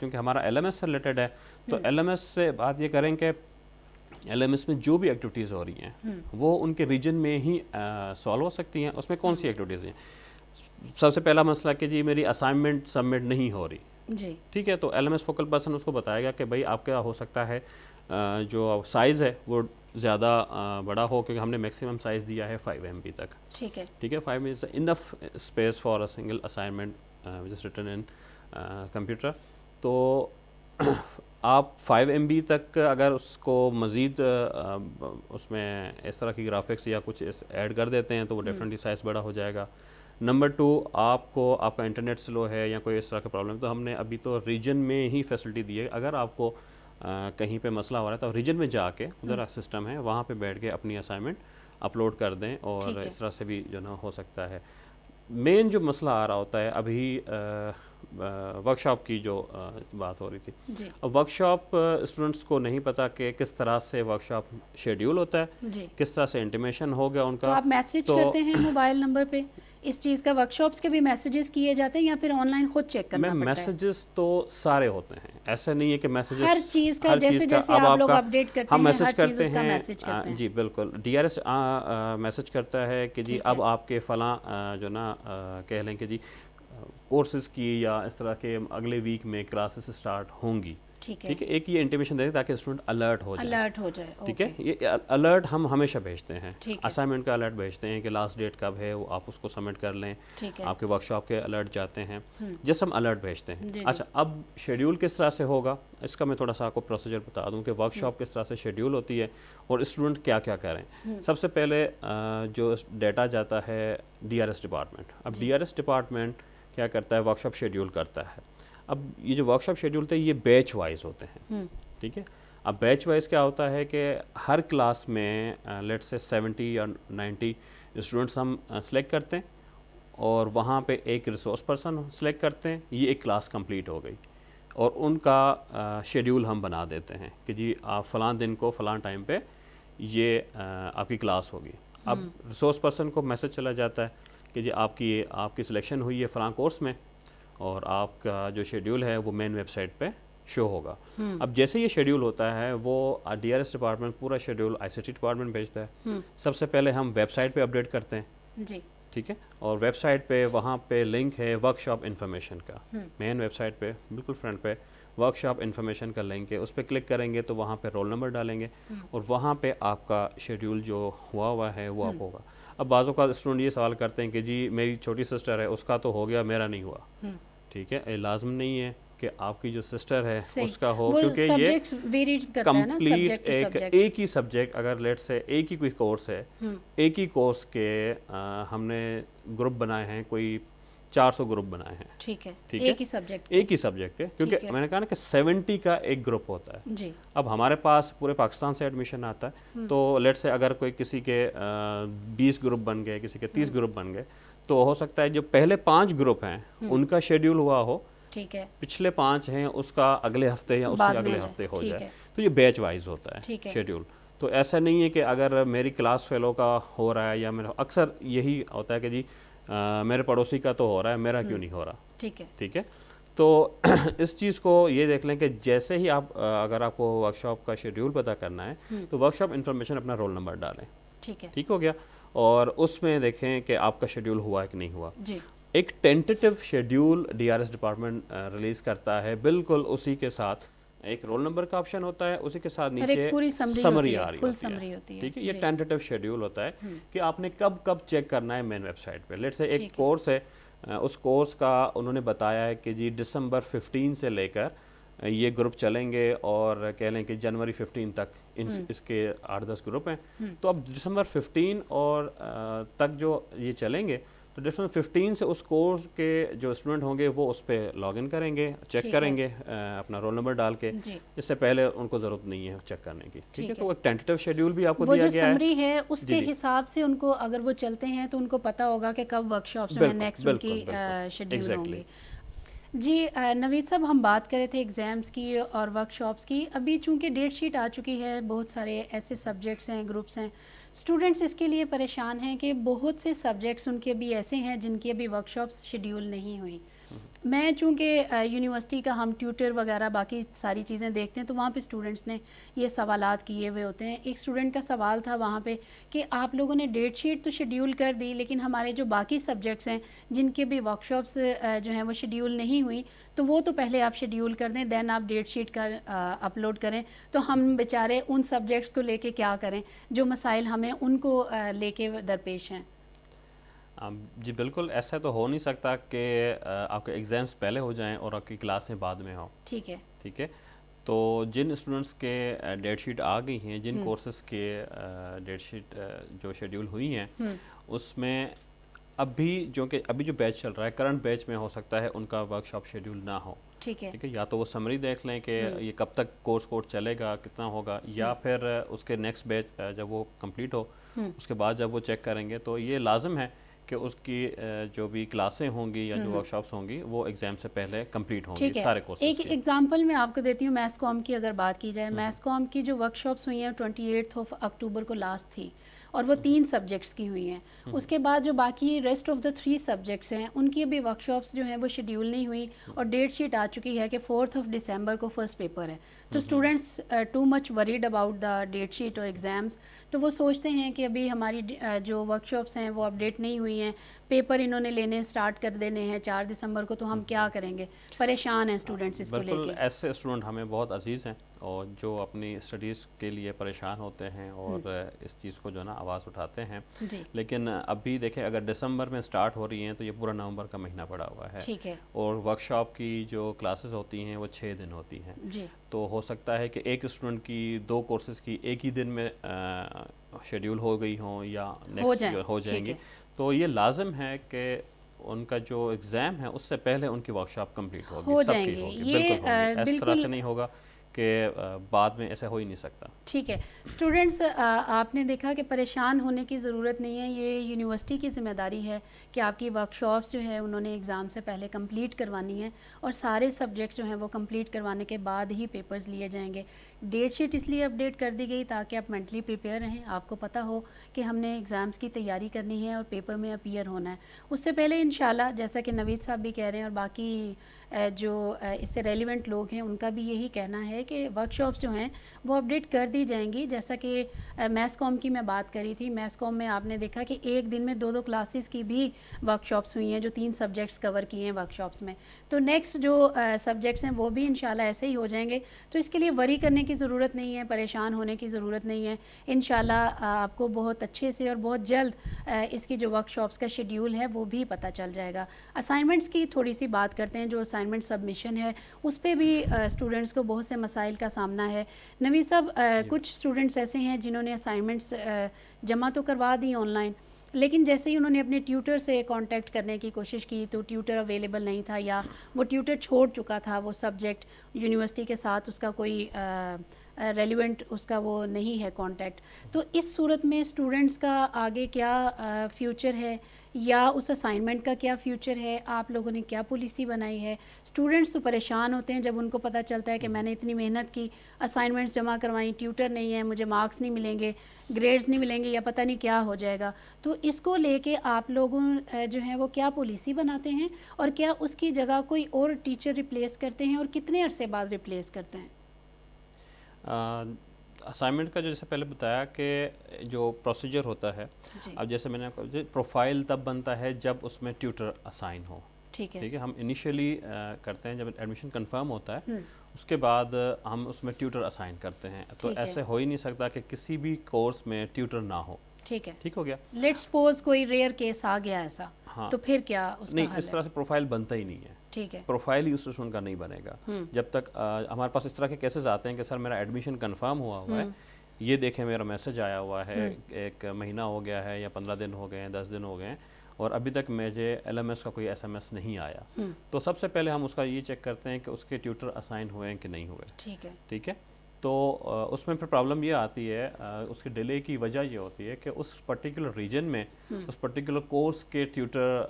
چونکہ ہمارا LMS سے ریلیٹڈ ہے تو LMS سے بات یہ کریں کہ LMS میں جو بھی ایکٹیویٹیز ہو رہی ہیں وہ ان کے ریجن میں ہی سالو ہو سکتی ہیں. اس میں کون سی ایکٹیویٹیز ہیں؟ سب سے پہلا مسئلہ کہ جی میری اسائنمنٹ سبمٹ نہیں ہو رہی. جی ٹھیک ہے، تو LMS فوکل پرسن اس کو بتائے گا کہ بھائی آپ کیا ہو سکتا ہے جو سائز ہے وہ زیادہ بڑا ہو، کیونکہ ہم نے میکسیمم سائز دیا ہے 5 MB تک. ٹھیک ہے. 5 MB enough space for a single assignment which is written in computer. تو آپ 5 MB تک اگر اس کو مزید اس میں اس طرح کی گرافکس یا کچھ ایڈ کر دیتے ہیں تو وہ ڈیفینیٹلی سائز بڑا ہو جائے گا. نمبر 2, آپ کو آپ کا انٹرنیٹ سلو ہے یا کوئی اس طرح کا پرابلم ہے تو ہم نے ابھی تو ریجن میں ہی فیسلٹی دی ہے. اگر آپ کو کہیں پہ مسئلہ ہو رہا ہے تو ریجن میں جا کے ادھر سسٹم ہے وہاں پہ بیٹھ کے اپنی اسائنمنٹ اپلوڈ کر دیں, اور اس طرح سے بھی جو نا ہو سکتا ہے. مین جو مسئلہ آ رہا ہوتا ہے ابھی ورک شاپ کی جو بات ہو رہی تھی, اب ورک شاپ اسٹوڈنٹس کو نہیں پتا کہ کس طرح سے ورک شاپ شیڈیول ہوتا ہے, کس طرح سے انٹیمیشن ہو گیا ان کا. تو آپ میسج کرتے ہیں موبائل نمبر پہ اس چیز کا, ورک شاپس کے بھی میسیجز کیے جاتے ہیں یا پھر آن لائن خود چیک کرنا پڑتا ہے؟ میسیجز تو سارے ہوتے ہیں, ایسا نہیں ہے کہ میسیجز ہر چیز کا جیسے جیسے آپ لوگ اپڈیٹ کرتے ہیں میسج ہر چیز اس کا میسج کرتے ہیں. جی بالکل, DRS میسج کرتا ہے کہ جی اب آپ کے فلاں جو نا کہہ لیں کہ جی کورسز کی یا اس طرح کے اگلے ویک میں کلاسز اسٹارٹ ہوں گی. ٹھیک ہے, ایک یہ انٹیمیشن دے تاکہ اسٹوڈنٹ الرٹ ہو جائے. ٹھیک ہے, یہ الرٹ ہم ہمیشہ بھیجتے ہیں, اسائنمنٹ کا الرٹ بھیجتے ہیں کہ لاسٹ ڈیٹ کب ہے, وہ آپ اس کو سبمٹ کر لیں. آپ کے ورک شاپ کے الرٹ جاتے ہیں, جس ہم الرٹ بھیجتے ہیں. اچھا, اب شیڈیول کس طرح سے ہوگا اس کا میں تھوڑا سا آپ کو پروسیجر بتا دوں کہ ورک شاپ کس طرح سے شیڈیول ہوتی ہے اور اسٹوڈنٹ کیا کیا کریں. سب سے پہلے جو ڈیٹا جاتا ہے DRS ڈپارٹمنٹ. اب DRS ڈپارٹمنٹ کیا کرتا ہے, ورک شاپ شیڈیول کرتا ہے. اب یہ جو ورک شاپ شیڈیول ہوتے ہیں یہ بیچ وائز ہوتے ہیں. ٹھیک ہے, اب بیچ وائز کیا ہوتا ہے کہ ہر کلاس میں لیٹ سے 70 یا 90 اسٹوڈنٹس ہم سلیکٹ کرتے ہیں اور وہاں پہ ایک ریسورس پرسن سلیکٹ کرتے ہیں. یہ ایک کلاس کمپلیٹ ہو گئی اور ان کا شیڈیول ہم بنا دیتے ہیں کہ جی آپ فلاں دن کو فلاں ٹائم پہ یہ آپ کی کلاس ہوگی. اب ریسورس پرسن کو میسج چلا جاتا ہے کہ جی آپ کی سلیکشن ہوئی ہے فلاں کورس میں اور آپ کا جو شیڈیول ہے وہ مین ویب سائٹ پہ شو ہوگا. اب جیسے یہ شیڈیول ہوتا ہے وہ DRS ڈپارٹمنٹ پورا شیڈیول ICT ڈپارٹمنٹ بھیجتا ہے. سب سے پہلے ہم ویب سائٹ پہ اپڈیٹ کرتے ہیں. ٹھیک ہے, اور ویب سائٹ پہ وہاں پہ لنک ہے ورک شاپ انفارمیشن کا. مین ویب سائٹ پہ بالکل فرنٹ پہ ورک شاپ انفارمیشن کا لنک ہے, اس پہ کلک کریں گے تو وہاں پہ رول نمبر ڈالیں گے اور وہاں پہ آپ کا شیڈیول جو ہوا ہے وہ آپ ہوگا. اب بعض اوقات اسٹوڈنٹ یہ سوال کرتے ہیں کہ جی میری چھوٹی سسٹر ہے اس کا تو ہو گیا میرا نہیں ہوا. ٹھیک ہے, لازم نہیں ہے کہ آپ کی جو سسٹر ہے اس کا ہو, کیونکہ یہ کمپلیٹ ایک ہی سبجیکٹ, اگر لیٹ سے ایک ہی کوئی کورس ہے, ایک ہی کورس کے ہم نے گروپ بنائے ہیں, کوئی 400 گروپ بنائے ہیں. ٹھیک ہے, ایک ہی سبجیکٹ ہے, کیونکہ میں نے کہا نا کہ 70 کا ایک گروپ ہوتا ہے. اب ہمارے پاس پورے پاکستان سے ایڈمیشن آتا ہے تو لیٹ سے اگر کوئی کسی کے 20 گروپ بن گئے, کسی کے 30 گروپ بن گئے, تو ہو سکتا ہے جو پہلے 5 گروپ ہیں ان کا شیڈیول ہوا ہو, ٹھیک ہے, پچھلے 5 ہیں اس کا اگلے ہفتے یا اس سے اگلے ہفتے ہو جائے. تو یہ بیچ وائز ہوتا ہے شیڈیول. تو ایسا نہیں ہے کہ اگر میری کلاس فیلو کا ہو رہا ہے یا میرا, اکثر یہی ہوتا ہے کہ جی میرے پڑوسی کا تو ہو رہا ہے میرا کیوں نہیں ہو رہا. ٹھیک ہے, تو اس چیز کو یہ دیکھ لیں کہ جیسے ہی آپ اگر آپ کو ورک شاپ کا شیڈیول پتہ کرنا ہے تو ورک شاپ انفارمیشن اپنا رول نمبر ڈالیں. ٹھیک ہو گیا, اور اس میں دیکھیں کہ آپ کا شیڈیول ہوا ہے کہ نہیں ہوا. ایک tentative schedule DRS department release کرتا ہے, بالکل اسی کے ساتھ ایک رول نمبر کا آپشن ہوتا ہے, اسی کے ساتھ نیچے سمری آ رہی ہوتی ہے. ٹھیک ہے, یہ ٹینٹیٹو شیڈیول ہوتا ہے کہ آپ نے کب چیک کرنا ہے مین ویب سائٹ پہ. لیٹ سے ایک کورس ہے, اس کورس کا انہوں نے بتایا ہے کہ جی دسمبر 15 سے لے کر یہ گروپ چلیں گے اور کہہ لیں کہ جنوری 15 تک اس کے 8-10 گروپ ہیں. تو اب دسمبر 15 اور تک جو یہ چلیں گے تو دسمبر 15 سے اس کورس کے جو اسٹوڈنٹ ہوں گے وہ اس پہ لاگ ان کریں گے, چیک کریں گے اپنا رول نمبر ڈال کے. اس سے پہلے ان کو ضرورت نہیں ہے چیک کرنے کی. ٹھیک ہے, تو ایک ٹینٹیٹو شیڈیول بھی آپ کو دیا گیا ہے. وہ جو سمری ہے اس کے حساب سے ان کو اگر وہ چلتے ہیں تو ان کو پتہ ہوگا کہ کب ورک شاپس میں نیکسٹ ان کی شیڈیول ہوں گی. جی نوید صاحب, ہم بات کر رہے تھے ایگزامس کی اور ورک شاپس کی. ابھی چونکہ ڈیٹ شیٹ آ چکی ہے, بہت سارے ایسے سبجیکٹس ہیں, گروپس ہیں, اسٹوڈنٹس اس کے لیے پریشان ہیں کہ بہت سے سبجیکٹس ان کے بھی ایسے ہیں جن کی ابھی ورک شاپس شیڈیول نہیں ہوئی. میں چونکہ یونیورسٹی کا ہم ٹیوٹر وغیرہ باقی ساری چیزیں دیکھتے ہیں تو وہاں پہ اسٹوڈنٹس نے یہ سوالات کیے ہوئے ہوتے ہیں. ایک اسٹوڈنٹ کا سوال تھا وہاں پہ کہ آپ لوگوں نے ڈیٹ شیٹ تو شیڈیول کر دی لیکن ہمارے جو باقی سبجیکٹس ہیں جن کے بھی ورک شاپس جو ہیں وہ شیڈیول نہیں ہوئی تو وہ تو پہلے آپ شیڈیول کر دیں, دین آپ ڈیٹ شیٹ کا اپلوڈ کریں. تو ہم بیچارے ان سبجیکٹس کو لے کے کیا کریں جو مسائل ہمیں ان کو لے کے درپیش ہیں. جی بالکل، ایسا تو ہو نہیں سکتا کہ آپ کے ایگزامس پہلے ہو جائیں اور آپ کی کلاسیں بعد میں ہوں. ٹھیک ہے. ٹھیک ہے. تو جن اسٹوڈنٹس کے ڈیٹ شیٹ آ گئی ہیں، جن کورسز کے ڈیٹ شیٹ جو شیڈیول ہوئی ہیں، اس میں ابھی جو بیچ چل رہا ہے، کرنٹ بیچ میں ہو سکتا ہے ان کا ورک شاپ شیڈیول نہ ہو. ٹھیک ہے. ٹھیک ہے. یا تو وہ سمری دیکھ لیں کہ یہ کب تک کورس چلے گا، کتنا ہوگا، یا پھر اس کے نیکسٹ بیچ جب وہ کمپلیٹ ہو اس کے بعد جب وہ چیک کریں گے تو یہ لازم ہے کہ اس کی جو بھی کلاسیں ہوں گی یا جو ورک شاپس ہوں گی وہ ایگزام سے پہلے کمپلیٹ ہوں گی سارے کورسز. ایک ایگزامپل میں آپ کو دیتی ہوں، میس کام کی اگر بات کی جائے، میس کام کی جو ورک شاپس ہوئی ہیں 28 اکتوبر کو لاسٹ تھی، اور وہ 3 سبجیکٹس کی ہوئی ہیں. اس کے بعد جو باقی ریسٹ آف دا 3 سبجیکٹس ہیں ان کی ابھی ورک شاپس جو ہیں وہ شیڈیول نہیں ہوئی، اور ڈیٹ شیٹ آ چکی ہے کہ 4 دسمبر کو فرسٹ پیپر ہے. تو students too much worried about the date sheet اور ایگزامس، تو وہ سوچتے ہیں کہ ابھی ہماری جو ورک شاپس ہیں وہ اپڈیٹ نہیں ہوئی ہیں، پیپر انہوں نے لینے اسٹارٹ کر دینے ہیں 4 دسمبر کو، تو ہم کیا کریں گے. پریشان ہیں اسٹوڈنٹس اس کو لے کے. بالکل، ایسے اسٹوڈنٹ ہمیں بہت عزیز ہیں اور جو اپنی اسٹڈیز کے لیے پریشان ہوتے ہیں اور اس چیز کو جو نا آواز اٹھاتے ہیں. لیکن ابھی دیکھیں، اگر دسمبر میں سٹارٹ ہو رہی ہیں تو یہ پورا نومبر کا مہینہ پڑا ہوا ہے. ٹھیک ہے. اور ورک شاپ کی جو کلاسز ہوتی ہیں وہ 6 دن ہوتی ہیں. تو ہو سکتا ہے کہ ایک اسٹوڈنٹ کی 2 کورسز کی ایک ہی دن میں شیڈیول ہو گئی ہوں یا نیکسٹ ہو جائیں گی. تو یہ لازم ہے کہ ان کا جو ایگزام ہے اس سے پہلے ان کی ورک شاپ کمپلیٹ ہوگی، سب کی ہوگی. بالکل ہوگی، اس طرح سے نہیں ہوگا کہ بعد میں ایسا ہو ہی نہیں سکتا. ٹھیک ہے. اسٹوڈنٹس، آپ نے دیکھا کہ پریشان ہونے کی ضرورت نہیں ہے. یہ یونیورسٹی کی ذمہ داری ہے کہ آپ کی ورک شاپس جو ہے انہوں نے ایگزام سے پہلے کمپلیٹ کروانی ہے، اور سارے سبجیکٹس جو ہیں وہ کمپلیٹ کروانے کے بعد ہی پیپرز لیے جائیں گے. ڈیٹ شیٹ اس لیے اپڈیٹ کر دی گئی تاکہ آپ مینٹلی پریپیئر رہیں، آپ کو پتہ ہو کہ ہم نے ایگزامس کی تیاری کرنی ہے اور پیپر میں اپیئر ہونا ہے. اس سے پہلے انشاءاللہ، جیسا کہ نوید صاحب بھی کہہ رہے ہیں اور باقی جو اس سے ریلیونٹ لوگ ہیں ان کا بھی یہی کہنا ہے کہ ورک شاپس جو ہیں وہ اپڈیٹ کر دی جائیں گی. جیسا کہ میس کام کی میں بات کری تھی، میس کام میں آپ نے دیکھا کہ ایک دن میں 2 کلاسز کی بھی ورک شاپس ہوئی ہیں جو 3 سبجیکٹس کور کیے ہیں ورک شاپس میں. تو نیکسٹ جو سبجیکٹس ہیں وہ بھی انشاءاللہ ایسے ہی ہو جائیں گے. تو اس کے لیے وری کرنے کی ضرورت نہیں ہے، پریشان ہونے کی ضرورت نہیں ہے. انشاءاللہ آپ کو بہت اچھے سے اور بہت جلد اس کی جو ورک شاپس کا شیڈیول ہے وہ بھی پتہ چل جائے گا. اسائنمنٹس کی تھوڑی سی بات کرتے ہیں. جو اسائنمنٹ سبمیشن ہے اس پہ بھی اسٹوڈنٹس کو بہت سے مسائل کا سامنا ہے. نوید صاحب، کچھ اسٹوڈنٹس ایسے ہیں جنہوں نے اسائنمنٹس جمع تو کروا دی آن لائن، لیکن جیسے ہی انہوں نے اپنے ٹیوٹر سے کانٹیکٹ کرنے کی کوشش کی تو ٹیوٹر اویلیبل نہیں تھا، یا وہ ٹیوٹر چھوڑ چکا تھا وہ سبجیکٹ، یونیورسٹی کے ساتھ اس کا کوئی ریلیونٹ اس کا وہ نہیں ہے کانٹیکٹ. تو اس صورت میں اسٹوڈنٹس کا آگے کیا فیوچر ہے، یا اس اسائنمنٹ کا کیا فیوچر ہے؟ آپ لوگوں نے کیا پالیسی بنائی ہے؟ اسٹوڈنٹس تو پریشان ہوتے ہیں جب ان کو پتہ چلتا ہے کہ میں نے اتنی محنت کی، اسائنمنٹس جمع کروائیں، ٹیوٹر نہیں ہے، مجھے مارکس نہیں ملیں گے، گریڈز نہیں ملیں گے، یا پتہ نہیں کیا ہو جائے گا. تو اس کو لے کے آپ لوگوں جو ہیں وہ کیا پالیسی بناتے ہیں، اور کیا اس کی جگہ کوئی اور ٹیچر ریپلیس کرتے ہیں، اور کتنے عرصے بعد ریپلیس کرتے ہیں؟ اسائنمنٹ کا جو جیسے پہلے بتایا کہ جو پروسیجر ہوتا ہے، اب جیسے میں نے آپ کو پروفائل تب بنتا ہے جب اس میں ٹیوٹر اسائن ہو. ٹھیک ہے. ہم انیشیلی کرتے ہیں جب ایڈمیشن کنفرم ہوتا ہے، اس کے بعد ہم اس میں ٹیوٹر اسائن کرتے ہیں. تو ایسے ہو ہی نہیں سکتا کہ کسی بھی کورس میں ٹیوٹر نہ ہو. ٹھیک ہے. ٹھیک ہو گیا. لیٹس سپوز کوئی ریئر کیس آ گیا ایسا، تو پھر کیا اس کا حل ہے؟ نہیں، اس طرح سے پروفائل بنتا ہی نہیں ہے. ٹھیک ہے. پروفائل ہی اس اسٹوڈنٹ کا نہیں بنے گا جب تک ہمارے پاس اس طرح کے کیسز آتے ہیں کہ سر میرا ایڈمیشن کنفرم ہوا ہے، یہ دیکھیں میرا میسج آیا ہوا ہے، 1 مہینہ ہو گیا ہے یا 15 دن ہو گئے ہیں، 10 دن ہو گئے ہیں، اور ابھی تک مجھے LMS کا کوئی SMS نہیں آیا. تو سب سے پہلے ہم اس کا یہ چیک کرتے ہیں کہ اس کے ٹیوٹر اسائن ہوئے ہیں کہ نہیں ہوئے. ٹھیک ہے. ٹھیک ہے. تو اس میں پھر پرابلم یہ آتی ہے، اس کے ڈیلے کی وجہ یہ ہوتی ہے کہ اس پرٹیکولر ریجن میں اس پرٹیکولر کورس کے ٹیوٹر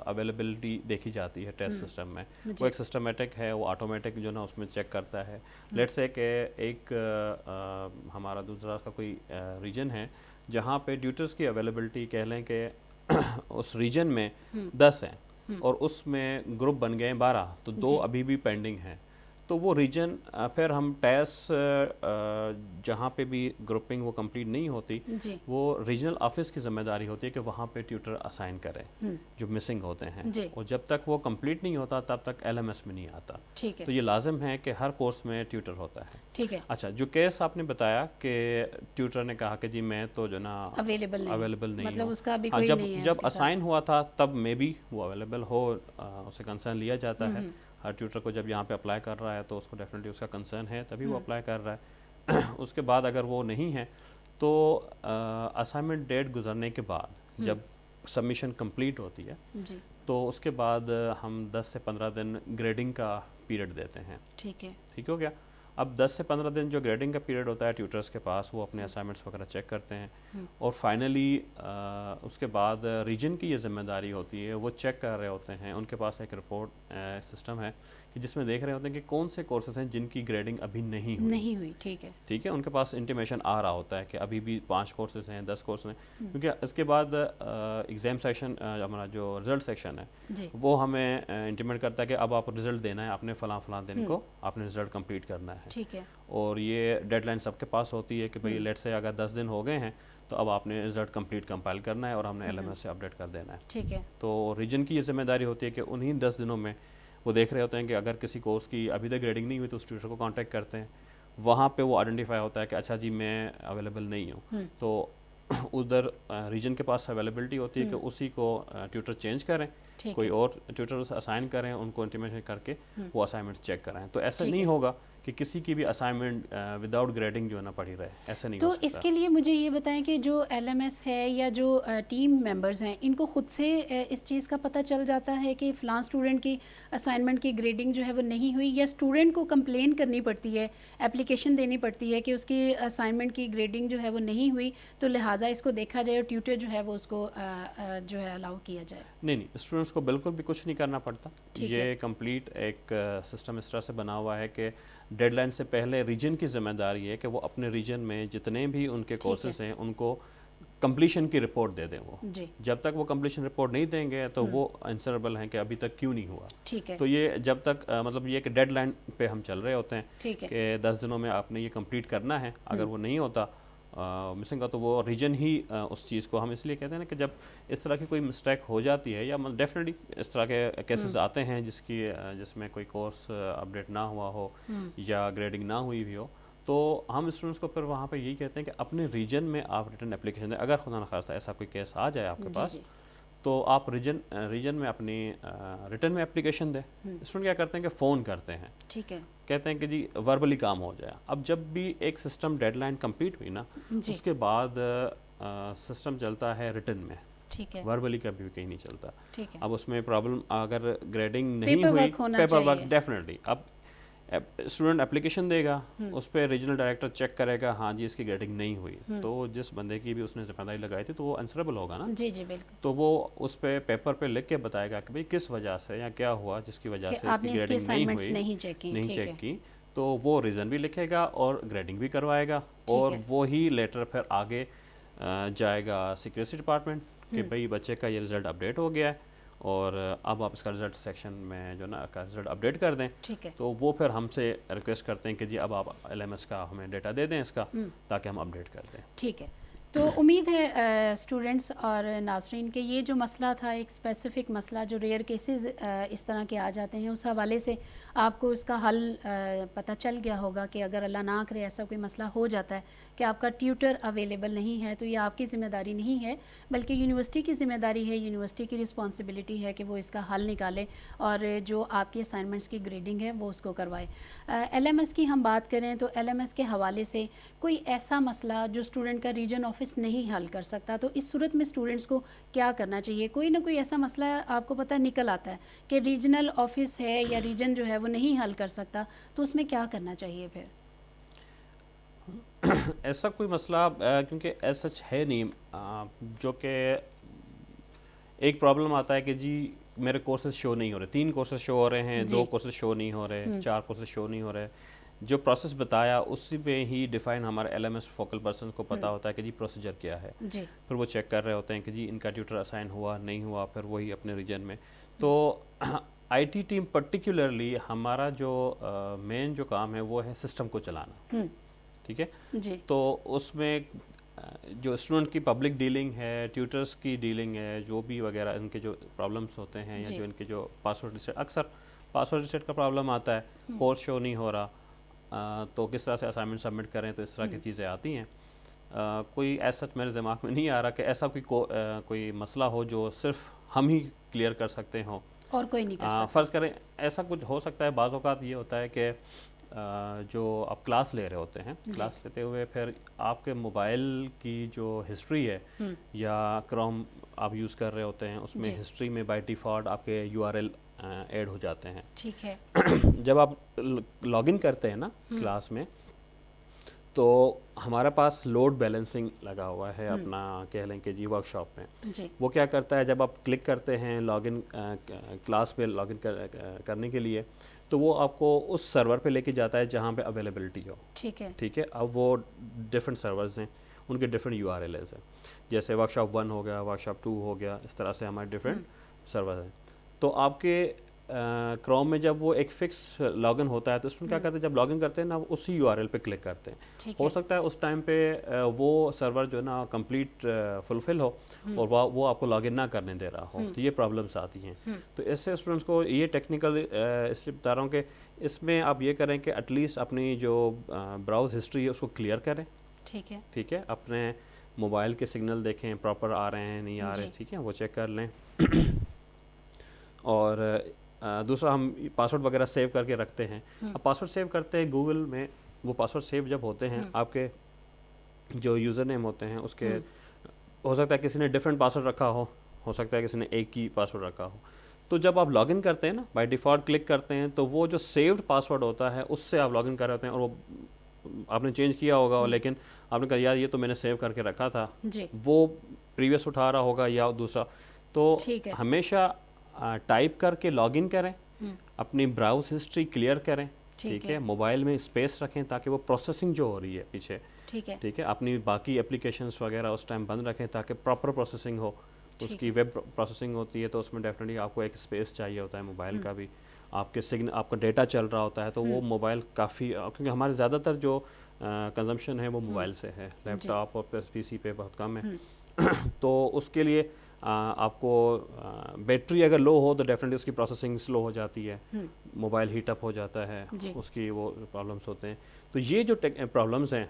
اویلیبلٹی دیکھی جاتی ہے ٹیسٹ سسٹم میں. وہ ایک سسٹمیٹک ہے، وہ آٹومیٹک جو نا اس میں چیک کرتا ہے. لیٹس سے کہ ایک ہمارا دوسرا کا کوئی ریجن ہے جہاں پہ ٹیوٹرز کی اویلیبلٹی کہہ لیں کہ اس ریجن میں 10 ہیں، اور اس میں گروپ بن گئے ہیں 12، تو 2 ابھی بھی پینڈنگ ہیں. تو وہ ریجن پھر ہم ٹیسٹ جہاں پہ بھی گروپنگ وہ کمپلیٹ نہیں ہوتی جی وہ ریجنل آفس کی ذمہ داری ہوتی ہے کہ وہاں پہ ٹیوٹر اسائن کریں جو مسنگ ہوتے ہیں، جی اور جب تک وہ کمپلیٹ نہیں ہوتا تب تک ایل ایم ایس میں نہیں آتا. ٹھیک ہے تو یہ لازم ہے کہ ہر کورس میں ٹیوٹر ہوتا ہے. ٹھیک ہے اچھا، جو کیس آپ نے بتایا کہ ٹیوٹر نے کہا کہ جی میں تو جو نا اویلیبل نہیں نہیں مطلب ہوں. اس کا بھی ہاں، کوئی نہیں ہے اس جب کے ساتھ. اسائن ہوا تھا تب میں بھی وہ اویلیبل ہو، اسے کنسرن لیا جاتا ہے. ہر ٹیوٹر کو جب یہاں پہ اپلائی کر رہا ہے تو اس کو ڈیفینیٹلی اس کا کنسرن ہے تبھی وہ اپلائی کر رہا ہے. اس کے بعد اگر وہ نہیں ہے تو اسائنمنٹ ڈیٹ گزرنے کے بعد جب سبمیشن کمپلیٹ ہوتی ہے جی تو اس کے بعد ہم 10 سے 15 دن گریڈنگ کا پیریڈ دیتے ہیں. ٹھیک ہے ٹھیک ہو گیا. اب 10 سے 15 دن جو گریڈنگ کا پیریڈ ہوتا ہے ٹیوٹرس کے پاس، وہ اپنے اسائنمنٹس وغیرہ چیک کرتے ہیں، اور فائنلی اس کے بعد ریجن کی یہ ذمہ داری ہوتی ہے، وہ چیک کر رہے ہوتے ہیں. ان کے پاس ایک رپورٹ سسٹم ہے کہ جس میں دیکھ رہے ہوتے ہیں کہ کون سے کورسز ہیں جن کی گریڈنگ ابھی نہیں ہوئی. ٹھیک ہے ٹھیک ہے، ان کے پاس انٹیمیشن آ رہا ہوتا ہے کہ ابھی بھی 5 کورسز ہیں، 10 کورس ہیں. کیونکہ اس کے بعد ایگزام سیکشن، ہمارا جو رزلٹ سیکشن ہے جی وہ ہمیں انٹیمیٹ کرتا ہے کہ اب آپ رزلٹ دینا ہے، آپ نے فلاں دن کو آپ نے رزلٹ کمپلیٹ کرنا ہے. ٹھیک ہے اور یہ ڈیڈ لائن سب کے پاس ہوتی ہے کہ بھئی لیٹ سے اگر 10 دن ہو گئے ہیں تو اب آپ نے رزلٹ کمپلیٹ کمپائل کرنا ہے اور ہم نے ایل ایم ایس سے اپڈیٹ کر دینا ہے. ٹھیک ہے تو ریجن کی یہ ذمہ داری ہوتی ہے کہ انہی 10 دنوں میں وہ دیکھ رہے ہوتے ہیں کہ اگر کسی کورس کی ابھی تک گریڈنگ نہیں ہوئی تو اس ٹیوٹر کو کانٹیکٹ کرتے ہیں. وہاں پہ وہ آئیڈینٹیفائی ہوتا ہے کہ اچھا جی میں اویلیبل نہیں ہوں، تو ادھر ریجن کے پاس اویلیبلٹی ہوتی ہے کہ اسی کو ٹیوٹر چینج کریں، کوئی اور ٹیوٹرز اسائن کریں، ان کو انٹیمیشن کر کے وہ اسائنمنٹ چیک کریں. تو ایسا نہیں ہوگا کہ کسی کی بھی اسائنمنٹ وداؤٹ گریڈنگ جو ہے نا پڑھی رہے، ایسا نہیں ہو سکتا. تو اس کے لیے مجھے یہ بتائیں کہ جو ایل ایم ایس ہے یا جو ٹیم ممبرز ہیں ان کو خود سے اس چیز کا پتہ چل جاتا ہے کہ فلاں اسٹوڈنٹ کی اسائنمنٹ کی گریڈنگ جو ہے وہ نہیں ہوئی، یا اسٹوڈنٹ کو کمپلین کرنی پڑتی ہے، اپلیکیشن دینی پڑتی ہے کہ اس کی اسائنمنٹ کی گریڈنگ جو ہے وہ نہیں ہوئی تو لہٰذا اس کو دیکھا جائے اور ٹیوٹر جو ہے وہ اس کو جو ہے الاؤ کیا جائے؟ نہیں، اسٹوڈنٹس کو بالکل بھی کچھ نہیں کرنا پڑتا. یہ کمپلیٹ ایک سسٹم اس طرح سے بنا ہوا ہے کہ ڈیڈ لائن سے پہلے ریجن کی ذمہ داری ہے کہ وہ اپنے ریجن میں جتنے بھی ان کے کورسز ہیں ان کو کمپلیشن کی رپورٹ دے دیں. وہ جب تک وہ کمپلیشن رپورٹ نہیں دیں گے تو وہ آنسربل ہیں کہ ابھی تک کیوں نہیں ہوا. تو یہ جب تک مطلب یہ کہ ڈیڈ لائن پہ ہم چل رہے ہوتے ہیں کہ 10 دنوں میں آپ نے یہ کمپلیٹ کرنا ہے. اگر وہ نہیں ہوتا مسنگ کا تو وہ ریجن ہی اس چیز کو، ہم اس لیے کہتے ہیں نا کہ جب اس طرح کی کوئی مسٹیک ہو جاتی ہے یا ڈیفینیٹلی اس طرح کے کیسز آتے ہیں جس میں کوئی کورس اپڈیٹ نہ ہوا ہو یا گریڈنگ نہ ہوئی بھی ہو، تو ہم اسٹوڈنٹس کو پھر وہاں پہ یہی کہتے ہیں کہ اپنے ریجن میں آپ ریٹن اپلیکیشن دیں. اگر خدا نخواستہ ایسا کوئی کیس آ جائے آپ کے پاس تو آپ ریجن میں اپنی ریٹن میں اپلیکیشن دیں. اسٹوڈنٹ کیا کرتے ہیں کہ فون کرتے ہیں، ٹھیک ہے، کہتے ہیں کہ جی وربلی کام ہو جائے. اب جب بھی ایک سسٹم ڈیڈ لائن کمپلیٹ ہوئی نا اس کے بعد سسٹم چلتا ہے ریٹن میں، وربلی کبھی بھی کہیں نہیں چلتا. اب اس میں پرابلم اگر گریڈنگ نہیں ہوئی، پیپر ورک ڈیفینیٹلی اب اسٹوڈنٹ اپلیکیشن دے گا، اس پہ ریجنل ڈائریکٹر چیک کرے گا ہاں جی اس کی گریڈنگ نہیں ہوئی، تو جس بندے کی بھی اس نے ذمہ داری لگائی تھی تو وہ آنسربل ہوگا نا. جی جی بالکل. تو وہ اس پہ پیپر پہ لکھ کے بتائے گا کہ بھئی کس وجہ سے یا کیا ہوا جس کی وجہ سے اس کی گریڈنگ نہیں ہوئی، نہیں چیک کی. تو وہ ریزن بھی لکھے گا اور گریڈنگ بھی کروائے گا، اور وہی لیٹر پھر آگے جائے گا سیکریسی ڈپارٹمنٹ کہ بھئی بچے کا یہ رزلٹ اپڈیٹ ہو گیا ہے اور اب آپ اس کا رزلٹ سیکشن میں جو نا کا رزلٹ اپڈیٹ کر دیں. تو وہ پھر ہم سے ریکویسٹ کرتے ہیں کہ جی اب آپ ایل ایم ایس کا ہمیں ڈیٹا دے دیں اس کا تاکہ ہم اپڈیٹ کر دیں. ٹھیک ہے. تو امید ہے اسٹوڈنٹس اور ناظرین کے یہ جو مسئلہ تھا ایک اسپیسیفک مسئلہ جو ریئر کیسز اس طرح کے آ جاتے ہیں، اس حوالے سے آپ کو اس کا حل پتہ چل گیا ہوگا کہ اگر اللہ نہ کرے ایسا کوئی مسئلہ ہو جاتا ہے کہ آپ کا ٹیوٹر اویلیبل نہیں ہے تو یہ آپ کی ذمہ داری نہیں ہے بلکہ یونیورسٹی کی ذمہ داری ہے، یونیورسٹی کی رسپانسبلٹی ہے کہ وہ اس کا حل نکالے اور جو آپ کی اسائنمنٹس کی گریڈنگ ہے وہ اس کو کروائے. ایل ایم ایس کی ہم بات کریں تو ایل ایم ایس کے حوالے سے کوئی ایسا مسئلہ جو اسٹوڈنٹ کا ریجن آفس نہیں حل کر سکتا تو اس صورت میں اسٹوڈنٹس کو کیا کرنا چاہیے؟ کوئی نہ کوئی ایسا مسئلہ آپ کو پتہ نکل آتا ہے کہ ریجنل آفس ہے یا ریجن جو ہے وہ نہیں حل کر سکتا تو اس میں کیا کرنا چاہیے پھر؟ ایسا کوئی مسئلہ کیونکہ ایسا ہے نہیں، جو کہ ایک پرابلم آتا ہے کہ جی میرے کورسز شو نہیں ہو رہے، 3 کورسز شو ہو رہے ہیں، 2 کورسز شو نہیں ہو رہے، 4 کورسز شو نہیں ہو رہے. جو پروسیس بتایا اسی پہ ہی ڈیفائن ہمارے L M S focal persons کو پتہ ہوتا ہے کہ جی پروسیجر کیا ہے. پھر وہ چیک کر رہے ہوتے ہیں کہ جی ان کا ٹیوٹر اسائن ہوا نہیں ہوا، پھر وہی اپنے ریجن میں. تو آئی ٹی ٹیم پرٹیکولرلی ہمارا جو مین جو کام ہے وہ ہے سسٹم کو چلانا. ٹھیک ہے جی. تو اس میں جو اسٹوڈنٹ کی پبلک ڈیلنگ ہے, ٹیوٹرس کی ڈیلنگ ہے, جو بھی وغیرہ ان کے جو پرابلمس ہوتے ہیں یا جو ان کے جو پاسورڈ ریسیٹ, اکثر پاسورڈ ریسیٹ کا پرابلم آتا ہے, کورس شو نہیں ہو رہا, تو کس طرح سے اسائنمنٹ سبمٹ کریں, تو اس طرح کی چیزیں آتی ہیں. کوئی ایسا میرے دماغ میں نہیں آ رہا کہ ایسا کوئی مسئلہ ہو جو صرف ہم ہی کلیئر کر سکتے ہوں اور کوئی نہیں کر سکتا. فرض کریں ایسا کچھ ہو سکتا ہے. بعض اوقات یہ ہوتا ہے کہ جو آپ کلاس لے رہے ہوتے ہیں, کلاس لیتے ہوئے پھر آپ کے موبائل کی جو ہسٹری ہے یا کروم آپ یوز کر رہے ہوتے ہیں, اس میں ہسٹری میں بائی ڈیفالٹ آپ کے URL ایڈ ہو جاتے ہیں. ٹھیک ہے. جب آپ لاگ ان کرتے ہیں نا کلاس میں, تو ہمارے پاس لوڈ بیلنسنگ لگا ہوا ہے اپنا, کہہ لیں کہ ورک شاپ میں. وہ کیا کرتا ہے, جب آپ کلک کرتے ہیں لاگ ان کلاس پہ لاگ ان کرنے کے لیے, تو وہ آپ کو اس سرور پہ لے کے جاتا ہے جہاں پہ اویلیبلٹی ہو. ٹھیک ہے. ٹھیک ہے. اب وہ ڈفرینٹ سرورز ہیں, ان کے ڈفرینٹ URLs ہیں, جیسے ورک شاپ 1 ہو گیا, ورک شاپ 2 ہو گیا, اس طرح سے ہمارے ڈفرینٹ سرور ہیں. تو آپ کے کروم میں جب وہ ایک فکس لاگ ان ہوتا ہے, تو اس میں کیا کرتے ہیں, جب لاگ ان کرتے ہیں نا, اسی URL پہ کلک کرتے ہیں. ہو سکتا ہے اس ٹائم پہ وہ سرور جو ہے نا کمپلیٹ فلفل ہو اور وہ آپ کو لاگ ان نہ کرنے دے رہا ہو, تو یہ پرابلمس آتی ہیں. تو اس سے اسٹوڈنٹس کو یہ ٹیکنیکل اس لیے بتا رہا ہوں کہ اس میں آپ یہ کریں کہ ایٹ لیسٹ اپنی جو براؤز ہسٹری ہے اس کو کلیئر کریں. ٹھیک ہے. ٹھیک ہے. اپنے موبائل کے سگنل دیکھیں پراپر آ رہے ہیں نہیں آ رہے, ٹھیک ہے, وہ چیک کر لیں. اور دوسرا ہم پاسورڈ وغیرہ سیو کر کے رکھتے ہیں. اب پاسورڈ سیو کرتے ہیں گوگل میں, وہ پاسورڈ سیو جب ہوتے ہیں, آپ کے جو یوزر نیم ہوتے ہیں اس کے ہو سکتا ہے کسی نے ڈفرینٹ پاسورڈ رکھا ہو سکتا ہے کسی نے ایک ہی پاسورڈ رکھا ہو. تو جب آپ لاگ ان کرتے ہیں نا, بائی ڈیفالٹ کلک کرتے ہیں, تو وہ جو سیوڈ پاسورڈ ہوتا ہے اس سے آپ لاگ ان کر رہے ہوتے ہیں, اور وہ آپ نے چینج کیا ہوگا, لیکن آپ نے کہا یار یہ تو میں نے سیو کر کے رکھا تھا, وہ پریویس اٹھا رہا ہوگا یا دوسرا. تو ہمیشہ ٹائپ کر کے لاگ ان کریں, اپنی براؤز ہسٹری کلیئر کریں. ٹھیک ہے. موبائل میں اسپیس رکھیں تاکہ وہ پروسیسنگ جو ہو رہی ہے پیچھے, ٹھیک ہے, اپنی باقی اپلیکیشنس وغیرہ اس ٹائم بند رکھیں تاکہ پراپر پروسیسنگ ہو. اس کی ویب پروسیسنگ ہوتی ہے, تو اس میں ڈیفینیٹلی آپ کو ایک اسپیس چاہیے ہوتا ہے. موبائل کا بھی آپ کے آپ کا ڈیٹا چل رہا ہوتا ہے, تو وہ موبائل کافی, کیونکہ ہمارے زیادہ تر جو کنزمپشن ہے وہ موبائل سے ہے, لیپ ٹاپ اور پلس PC پہ بہت کم ہے. تو اس کے لیے آپ کو بیٹری اگر لو ہو تو ڈیفینیٹلی اس کی پروسیسنگ سلو ہو جاتی ہے, موبائل ہیٹ اپ ہو جاتا ہے, اس کی وہ پرابلمس ہوتے ہیں. تو یہ جو پرابلمس ہیں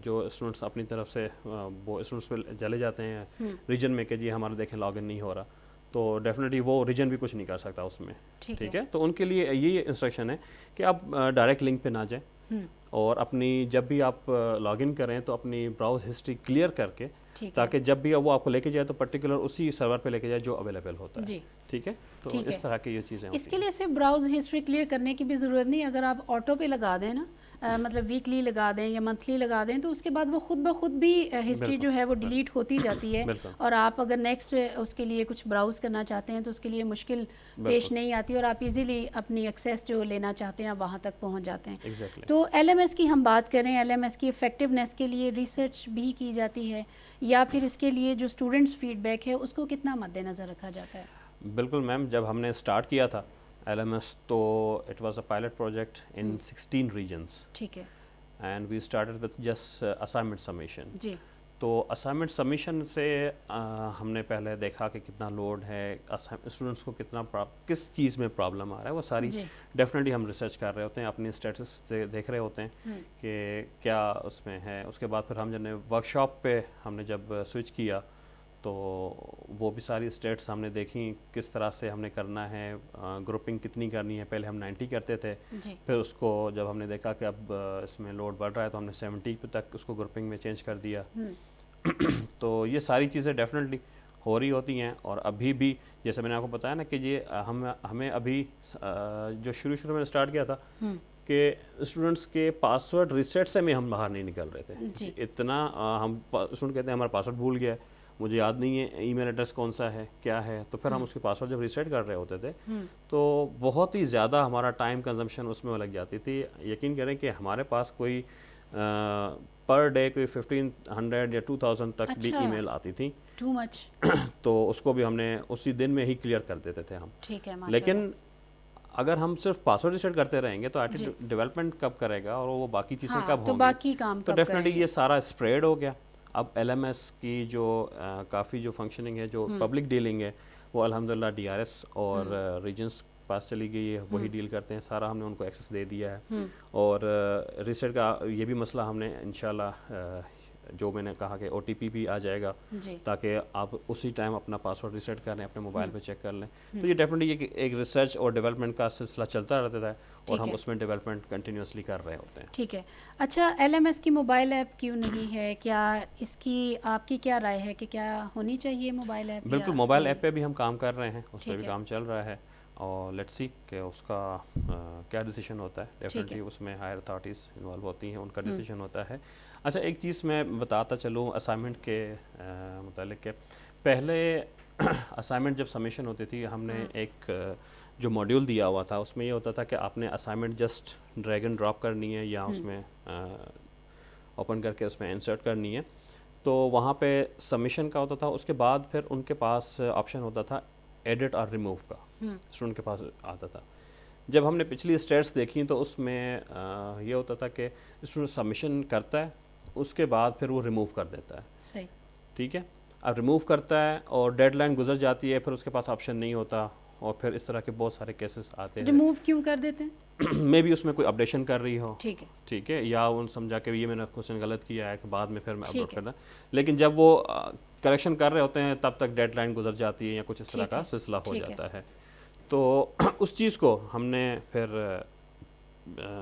جو اسٹوڈنٹس اپنی طرف سے وہ اسٹوڈنٹس پہ چلے جاتے ہیں ریجن میں کہ جی ہمارا دیکھیں لاگ ان نہیں ہو رہا, تو ڈیفینیٹلی وہ ریجن بھی کچھ نہیں کر سکتا اس میں. ٹھیک ہے. تو ان کے لیے یہ انسٹرکشن ہے کہ آپ ڈائریکٹ لنک پہ نہ جائیں, اور اپنی جب بھی آپ لاگ ان کریں تو اپنی براؤز ہسٹری کلیئر کر کے, تاکہ جب بھی وہ آپ کو لے کے جائے تو پرٹیکولر اسی سرور پہ لے کے جائے جو اویلیبل ہوتا ہے. ٹھیک ہے. تو اس طرح کی یہ چیزیں اس کے لیے صرف براؤز ہسٹری کلیئر کرنے کی بھی ضرورت نہیں. اگر آپ آٹو پہ لگا دیں نا, مطلب ویکلی لگا دیں یا منتھلی لگا دیں, تو اس کے بعد وہ خود بخود بھی ہسٹری جو ہے وہ ڈیلیٹ ہوتی جاتی ہے, اور آپ اگر نیکسٹ اس کے لیے کچھ براؤز کرنا چاہتے ہیں تو اس کے لیے مشکل پیش نہیں آتی, اور آپ ایزیلی اپنی ایکسیس جو لینا چاہتے ہیں وہاں تک پہنچ جاتے ہیں. تو LMS کی ہم بات کریں, LMS کی افیکٹونیس کے لیے ریسرچ بھی کی جاتی ہے, یا پھر اس کے لیے جو اسٹوڈنٹس فیڈ بیک ہے اس کو کتنا مد نظر رکھا جاتا ہے؟ بالکل میم, جب ہم نے اسٹارٹ کیا تھا LMS, تو it was a pilot project in 16 regions. ٹھیک ہے. And we started with just assignment submission. جی. تو اسائنمنٹ سبمیشن سے ہم نے پہلے دیکھا کہ کتنا لوڈ ہے, اسٹوڈنٹس کو کتنا کس چیز میں پرابلم آ رہا ہے, وہ ساری ڈیفینیٹلی ہم ریسرچ کر رہے ہوتے ہیں, اپنی اسٹیٹس دیکھ رہے ہوتے ہیں کہ کیا اس میں ہے. اس کے بعد پھر ہم نے ورک شاپ پہ ہم نے جب سوئچ کیا تو وہ بھی ساری اسٹیٹس ہم نے دیکھیں کس طرح سے ہم نے کرنا ہے, گروپنگ کتنی کرنی ہے. پہلے ہم 90 کرتے تھے, پھر اس کو جب ہم نے دیکھا کہ اب اس میں لوڈ بڑھ رہا ہے تو ہم نے 70 پہ تک اس کو گروپنگ میں چینج کر دیا. تو یہ ساری چیزیں ڈیفینیٹلی ہو رہی ہوتی ہیں. اور ابھی بھی جیسے میں نے آپ کو بتایا نا کہ یہ ہمیں ابھی جو شروع میں اسٹارٹ کیا تھا کہ اسٹوڈنٹس کے پاسورڈ ریسیٹ سے میں ہم باہر نہیں نکل رہے تھے. اتنا ہم اسٹوڈنٹ کہتے ہیں ہمارا پاسورڈ بھول گیا ہے, مجھے یاد نہیں ہے ای میل ایڈریس کون سا ہے کیا ہے, تو پھر ہم اس کے پاسورڈ جب ریسیٹ کر رہے ہوتے تھے تو بہت ہی زیادہ ہمارا ٹائم کنزمپشن اس میں لگ جاتی تھی. یقین کریں کہ ہمارے پاس کوئی پر ڈے کوئی 1500 یا 2000 تک بھی ای میل آتی تھی. Too much. تو اس کو بھی ہم نے اسی دن میں ہی کلیئر کر دیتے تھے ہم. ٹھیک ہے. لیکن اگر ہم صرف پاسورڈ ریسیٹ کرتے رہیں گے تو آئی ٹی ڈیولپمنٹ کب کرے گا اور وہ باقی چیزیں کب ہوں گی؟ تو باقی کام تو ڈیفینیٹلی یہ سارا اسپریڈ ہو گیا. اب ایل ایم ایس کی جو کافی جو فنکشننگ ہے, جو پبلک ڈیلنگ ہے, وہ الحمدللہ ڈی آر ایس اور ریجنس پاس چلی گئی ہے, وہی ڈیل کرتے ہیں, سارا ہم نے ان کو ایکسیس دے دیا ہے. اور ریسیٹ کا یہ بھی مسئلہ ہم نے انشاءاللہ جو میں نے کہا کہ او ٹی پی بھی آ جائے گا تاکہ آپ اسی ٹائم اپنا پاسورڈ ریسیٹ کر لیں, اپنے موبائل پہ چیک کر لیں. تو یہ ڈیفینیٹلی ایک ریسرچ اور ڈیولپمنٹ کا سلسلہ چلتا رہتا ہے اور ہم اس میں ڈیولپمنٹ کنٹینیوسلی کر رہے ہوتے ہیں. ٹھیک ہے. اچھا, ایل ایم ایس کی موبائل ایپ کیوں نہیں ہے؟ کیا اس کی آپ کی کیا رائے ہے کہ کیا ہونی چاہیے موبائل ایپ؟ بالکل, موبائل ایپ پہ بھی ہم کام کر رہے ہیں, اس پہ بھی کام چل رہا ہے, اور لیٹس سی کہ اس کا کیا ڈیسیشن ہوتا ہے. ڈیفینیٹلی اس میں ہائر اتھارٹیز انوالو ہوتی ہیں, ان کا ڈیسیشن ہوتا ہے. اچھا, ایک چیز میں بتاتا چلوں اسائنمنٹ کے متعلق کہ پہلے اسائنمنٹ جب سبمیشن ہوتی تھی, ہم نے ایک جو ماڈیول دیا ہوا تھا اس میں یہ ہوتا تھا کہ آپ نے assignment just drag and drop کرنی ہے یا اس میں اوپن کر کے اس میں انسرٹ کرنی ہے. تو وہاں پہ سبمیشن کا ہوتا تھا, اس کے بعد پھر ان کے پاس آپشن ہوتا تھا ایڈٹ اور ریموو کا, اسٹوڈنٹ کے پاس آتا تھا. جب ہم نے پچھلی اسٹیٹس دیکھی تو اس میں یہ ہوتا تھا کہ اسٹوڈنٹ سبمیشن کرتا ہے, اس کے بعد پھر وہ ریموو کر دیتا ہے. صحیح, ٹھیک ہے. اب ریموو کرتا ہے اور ڈیڈ لائن گزر جاتی ہے, پھر اس کے پاس آپشن نہیں ہوتا, اور پھر اس طرح کے بہت سارے کیسز آتے ہیں. ریموو کیوں کر دیتے ہیں؟ مے بی اس میں کوئی اپڈیشن کر رہی ہو, ٹھیک ہے, ٹھیک ہے, یا ان سمجھا کہ یہ میں نے کوشچن غلط کیا ہے کہ بعد میں پھر میں اپلوڈ کرنا. لیکن جب وہ کریکشن کر رہے ہوتے ہیں تب تک ڈیڈ لائن گزر جاتی ہے یا کچھ اس طرح کا سلسلہ ہو جاتا ہے. تو اس چیز کو ہم نے پھر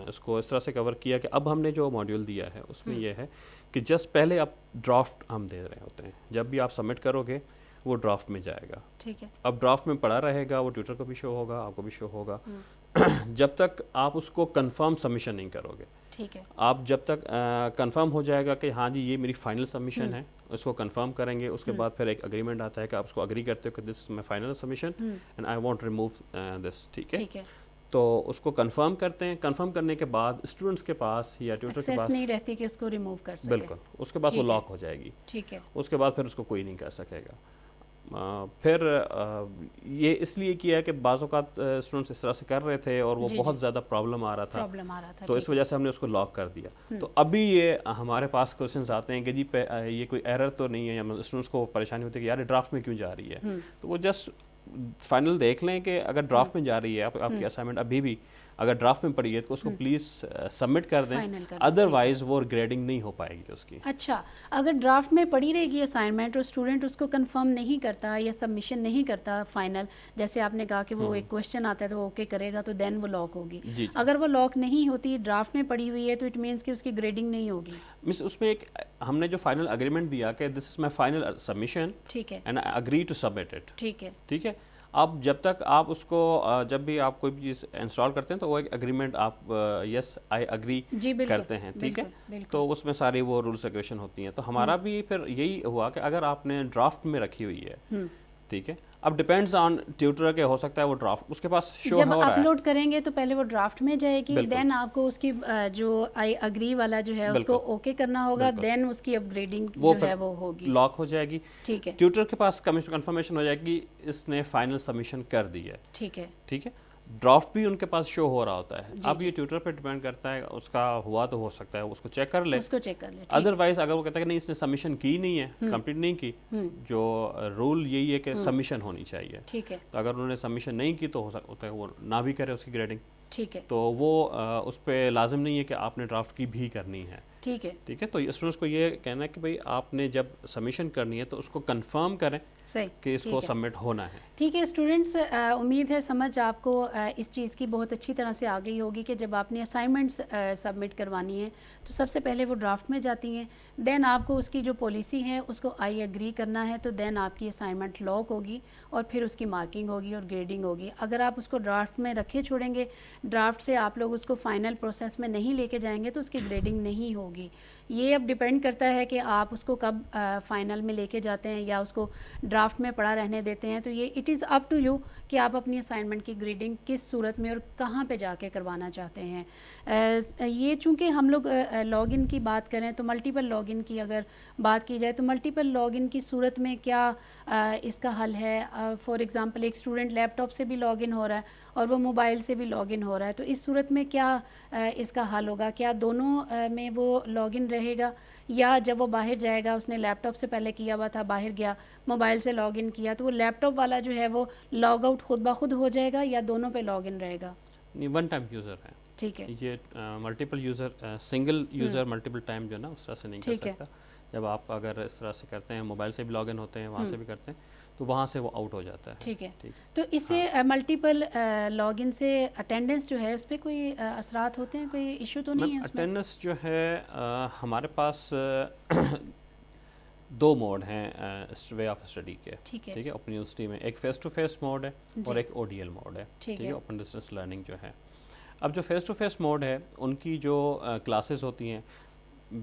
اس کو اس طرح سے کور کیا کہ اب ہم نے جو ماڈیول دیا ہے اس میں یہ ہے کہ جسٹ پہلے آپ ڈرافٹ ہم دے رہے ہوتے ہیں, جب بھی آپ سبمٹ کرو گے وہ ڈرافٹ میں جائے گا. ٹھیک ہے. اب ڈرافٹ میں پڑا رہے گا, وہ ٹیوٹر کو بھی شو ہوگا, آپ کو بھی شو ہوگا, جب تک آپ اس کو کنفرم سبمیشن نہیں کرو گے. ٹھیک ہے. آپ جب تک کنفرم ہو جائے گا کہ ہاں جی یہ میری فائنل سبمیشن ہے, اس کو کنفرم کریں گے. اس کے بعد پھر ایک اگریمنٹ آتا ہے کہ آپ اس کو اگری کرتے ہو کہ this is my final submission and I want remove this. ٹھیک ہے. تو اس کو کنفرم کرتے ہیں. کنفرم کرنے کے بعد اسٹوڈنٹس کے پاس یا ٹیوٹر کے پاس نہیں رہتی کہ اس کو ریموو کر سکے. بالکل, اس کے بعد وہ لاک ہو جائے گی. ٹھیک ہے. اس کے بعد پھر اس کو کوئی نہیں کر سکے گا. پھر یہ اس لیے کیا کہ بعض اوقات اسٹوڈنٹس اس طرح سے کر رہے تھے اور وہ بہت زیادہ پرابلم آ رہا تھا, تو اس وجہ سے ہم نے اس کو لاک کر دیا. تو ابھی یہ ہمارے پاس کوشچنس آتے ہیں کہ جی یہ کوئی ایرر تو نہیں ہے, یا اسٹوڈنٹس کو پریشانی ہوتی ہے کہ یار ڈرافٹ میں کیوں جا رہی ہے. تو وہ جسٹ فائنل دیکھ لیں کہ اگر ڈرافٹ میں جا رہی ہے آپ کی اسائنمنٹ ابھی بھی اگر ڈرافٹ میں پڑی ہے تو اس کو پلیز سبمٹ کر دیں, ادروائز وہ گریڈنگ نہیں ہو پائے گی اس کی. اچھا, اگر ڈرافٹ میں پڑی رہے گی اسائنمنٹ اور اسٹوڈنٹ اس کو کنفرم نہیں کرتا یا سبمیشن نہیں کرتا فائنل, جیسے آپ نے کہا کہ وہ ایک کوشچن آتا ہے تو وہ اوکے کرے گا تو دین وہ لاک ہوگی. اگر وہ لاک نہیں ہوتی, ڈرافٹ میں پڑی ہوئی ہے, تو اٹ مینس کہ اس کی گریڈنگ نہیں ہوگی. مس اس میں ایک ہم نے جو فائنل اگریمنٹ دیا کہ this is my final submission, ٹھیک ہے, and I agree to submit it. ٹھیک ہے. ٹھیک ہے. اب جب تک آپ اس کو جب بھی آپ کوئی بھی چیز انسٹال کرتے ہیں تو وہ ایک اگریمنٹ آپ یس آئی اگری کرتے ہیں. ٹھیک ہے. تو اس میں ساری وہ رولس ریگولیشن ہوتی ہیں. تو ہمارا بھی پھر یہی ہوا کہ اگر آپ نے ڈرافٹ میں رکھی ہوئی ہے, ٹھیک ہے, اب ڈپینڈز آن ٹیوٹر کہ ہو سکتا ہے وہ ڈرافٹ اس کے پاس شو ہو رہا ہے. جب اپلوڈ کریں گے تو پہلے وہ ڈرافٹ میں جائے گی, دین آپ کو اس کی جو آئی اگری والا جو ہے اس کو اوکے کرنا ہوگا, دین اس کی اپ گریڈنگ جو ہے وہ ہوگی, لاک ہو جائے گی. ٹھیک ہے. ٹیوٹر کے پاس کنفرمیشن ہو جائے گی اس نے فائنل سبمیشن کر دی ہے. ٹھیک ہے. ٹھیک ہے. ڈرافٹ بھی ان کے پاس شو ہو رہا ہوتا ہے. اب یہ ٹیوٹر پہ ڈیپینڈ کرتا ہے, اس کا ہوا تو ہو سکتا ہے اس کو چیک کر لے, ادروائز اگر وہ کہتا ہے کہ نہیں اس نے سبمیشن کی نہیں ہے, کمپلیٹ نہیں کی, جو رول یہی ہے کہ سبمیشن ہونی چاہیے. ٹھیک ہے. تو اگر انہوں نے سبمیشن نہیں کی تو ہو سکتا ہے وہ نہ بھی کرے اس کی گریڈنگ. ٹھیک ہے. تو وہ اس پہ لازم نہیں ہے کہ آپ نے ڈرافٹ کی بھی کرنی ہے. ٹھیک ہے. ٹھیک ہے. تو اسٹوڈنٹس کو یہ کہنا ہے کہ بھائی آپ نے جب سبمیشن کرنی ہے تو اس کو کنفرم کریں کہ اس کو سبمٹ ہونا ہے. ٹھیک ہے. اسٹوڈنٹس, امید ہے سمجھ آپ کو اس چیز کی بہت اچھی طرح سے آ گئی ہوگی کہ جب آپ نے اسائنمنٹس سبمٹ کروانی ہے تو سب سے پہلے وہ ڈرافٹ میں جاتی ہیں, دین آپ کو اس کی جو پالیسی ہے اس کو آئی اگری کرنا ہے, تو دین آپ کی اسائنمنٹ لاک ہوگی اور پھر اس کی مارکنگ ہوگی اور گریڈنگ ہوگی. اگر آپ اس کو ڈرافٹ میں رکھے چھوڑیں گے, ڈرافٹ سے آپ لوگ اس کو فائنل پروسیس میں نہیں لے کے جائیں گے تو اس کی گریڈنگ نہیں ہوگی, یہ اب ڈیپینڈ کرتا ہے کہ آپ اس کو کب فائنل میں لے کے جاتے ہیں یا اس کو ڈرافٹ میں پڑا رہنے دیتے ہیں. تو یہ it is up to you کہ آپ اپنی اسائنمنٹ کی گریڈنگ کس صورت میں اور کہاں پہ جا کے کروانا چاہتے ہیں. یہ چونکہ ہم لوگ لاگ ان کی بات کریں تو ملٹیپل لاگ ان کی اگر بات کی جائے تو ملٹیپل لاگ ان کی صورت میں کیا اس کا حل ہے. فار ایگزامپل ایک اسٹوڈنٹ لیپ ٹاپ سے بھی لاگ ان ہو رہا ہے اور وہ موبائل سے بھی لاگ ان ہو رہا ہے, تو اس صورت میں کیا اس کا حل ہوگا؟ کیا دونوں میں وہ لاگ ان رہے گا, یا جب وہ باہر جائے گا, اس نے لیپ ٹاپ سے پہلے کیا ہوا تھا, باہر گیا موبائل سے لاگ ان کیا, تو وہ لیپ ٹاپ والا جو ہے وہ لاگ آؤٹ خود بخود ہو جائے گا یا دونوں پہ لاگ ان رہے گا؟ نہیں, ون ٹائم یوزر ہے. ٹھیک ہے. یہ multiple user, single user multiple time جو ہے نا اس طرح سے نہیں کر سکتا. جب آپ اگر اس طرح سے کرتے ہیں, موبائل سے بھی لاگ ان ہوتے ہیں, وہاں سے بھی کرتے ہیں, تو وہاں سے وہ آؤٹ ہو جاتا ہے. ٹھیک ہے. تو اس سے ملٹیپل لاگ ان سے اٹینڈنس جو ہے اس پہ کوئی اثرات ہوتے ہیں, کوئی ایشو تو نہیں ہے اس میں؟ اٹینڈنس جو ہے ہمارے پاس دو موڈ ہیں وے آف اسٹڈی کے. ٹھیک ہے, اوپن یونیورسٹی میں ایک فیس ٹو فیس موڈ ہے اور ایک او ڈی ایل موڈ ہے. ٹھیک ہے, اوپن ڈسٹینس لرننگ جو ہے. اب جو فیس ٹو فیس موڈ ہے ان کی جو کلاسز ہوتی ہیں,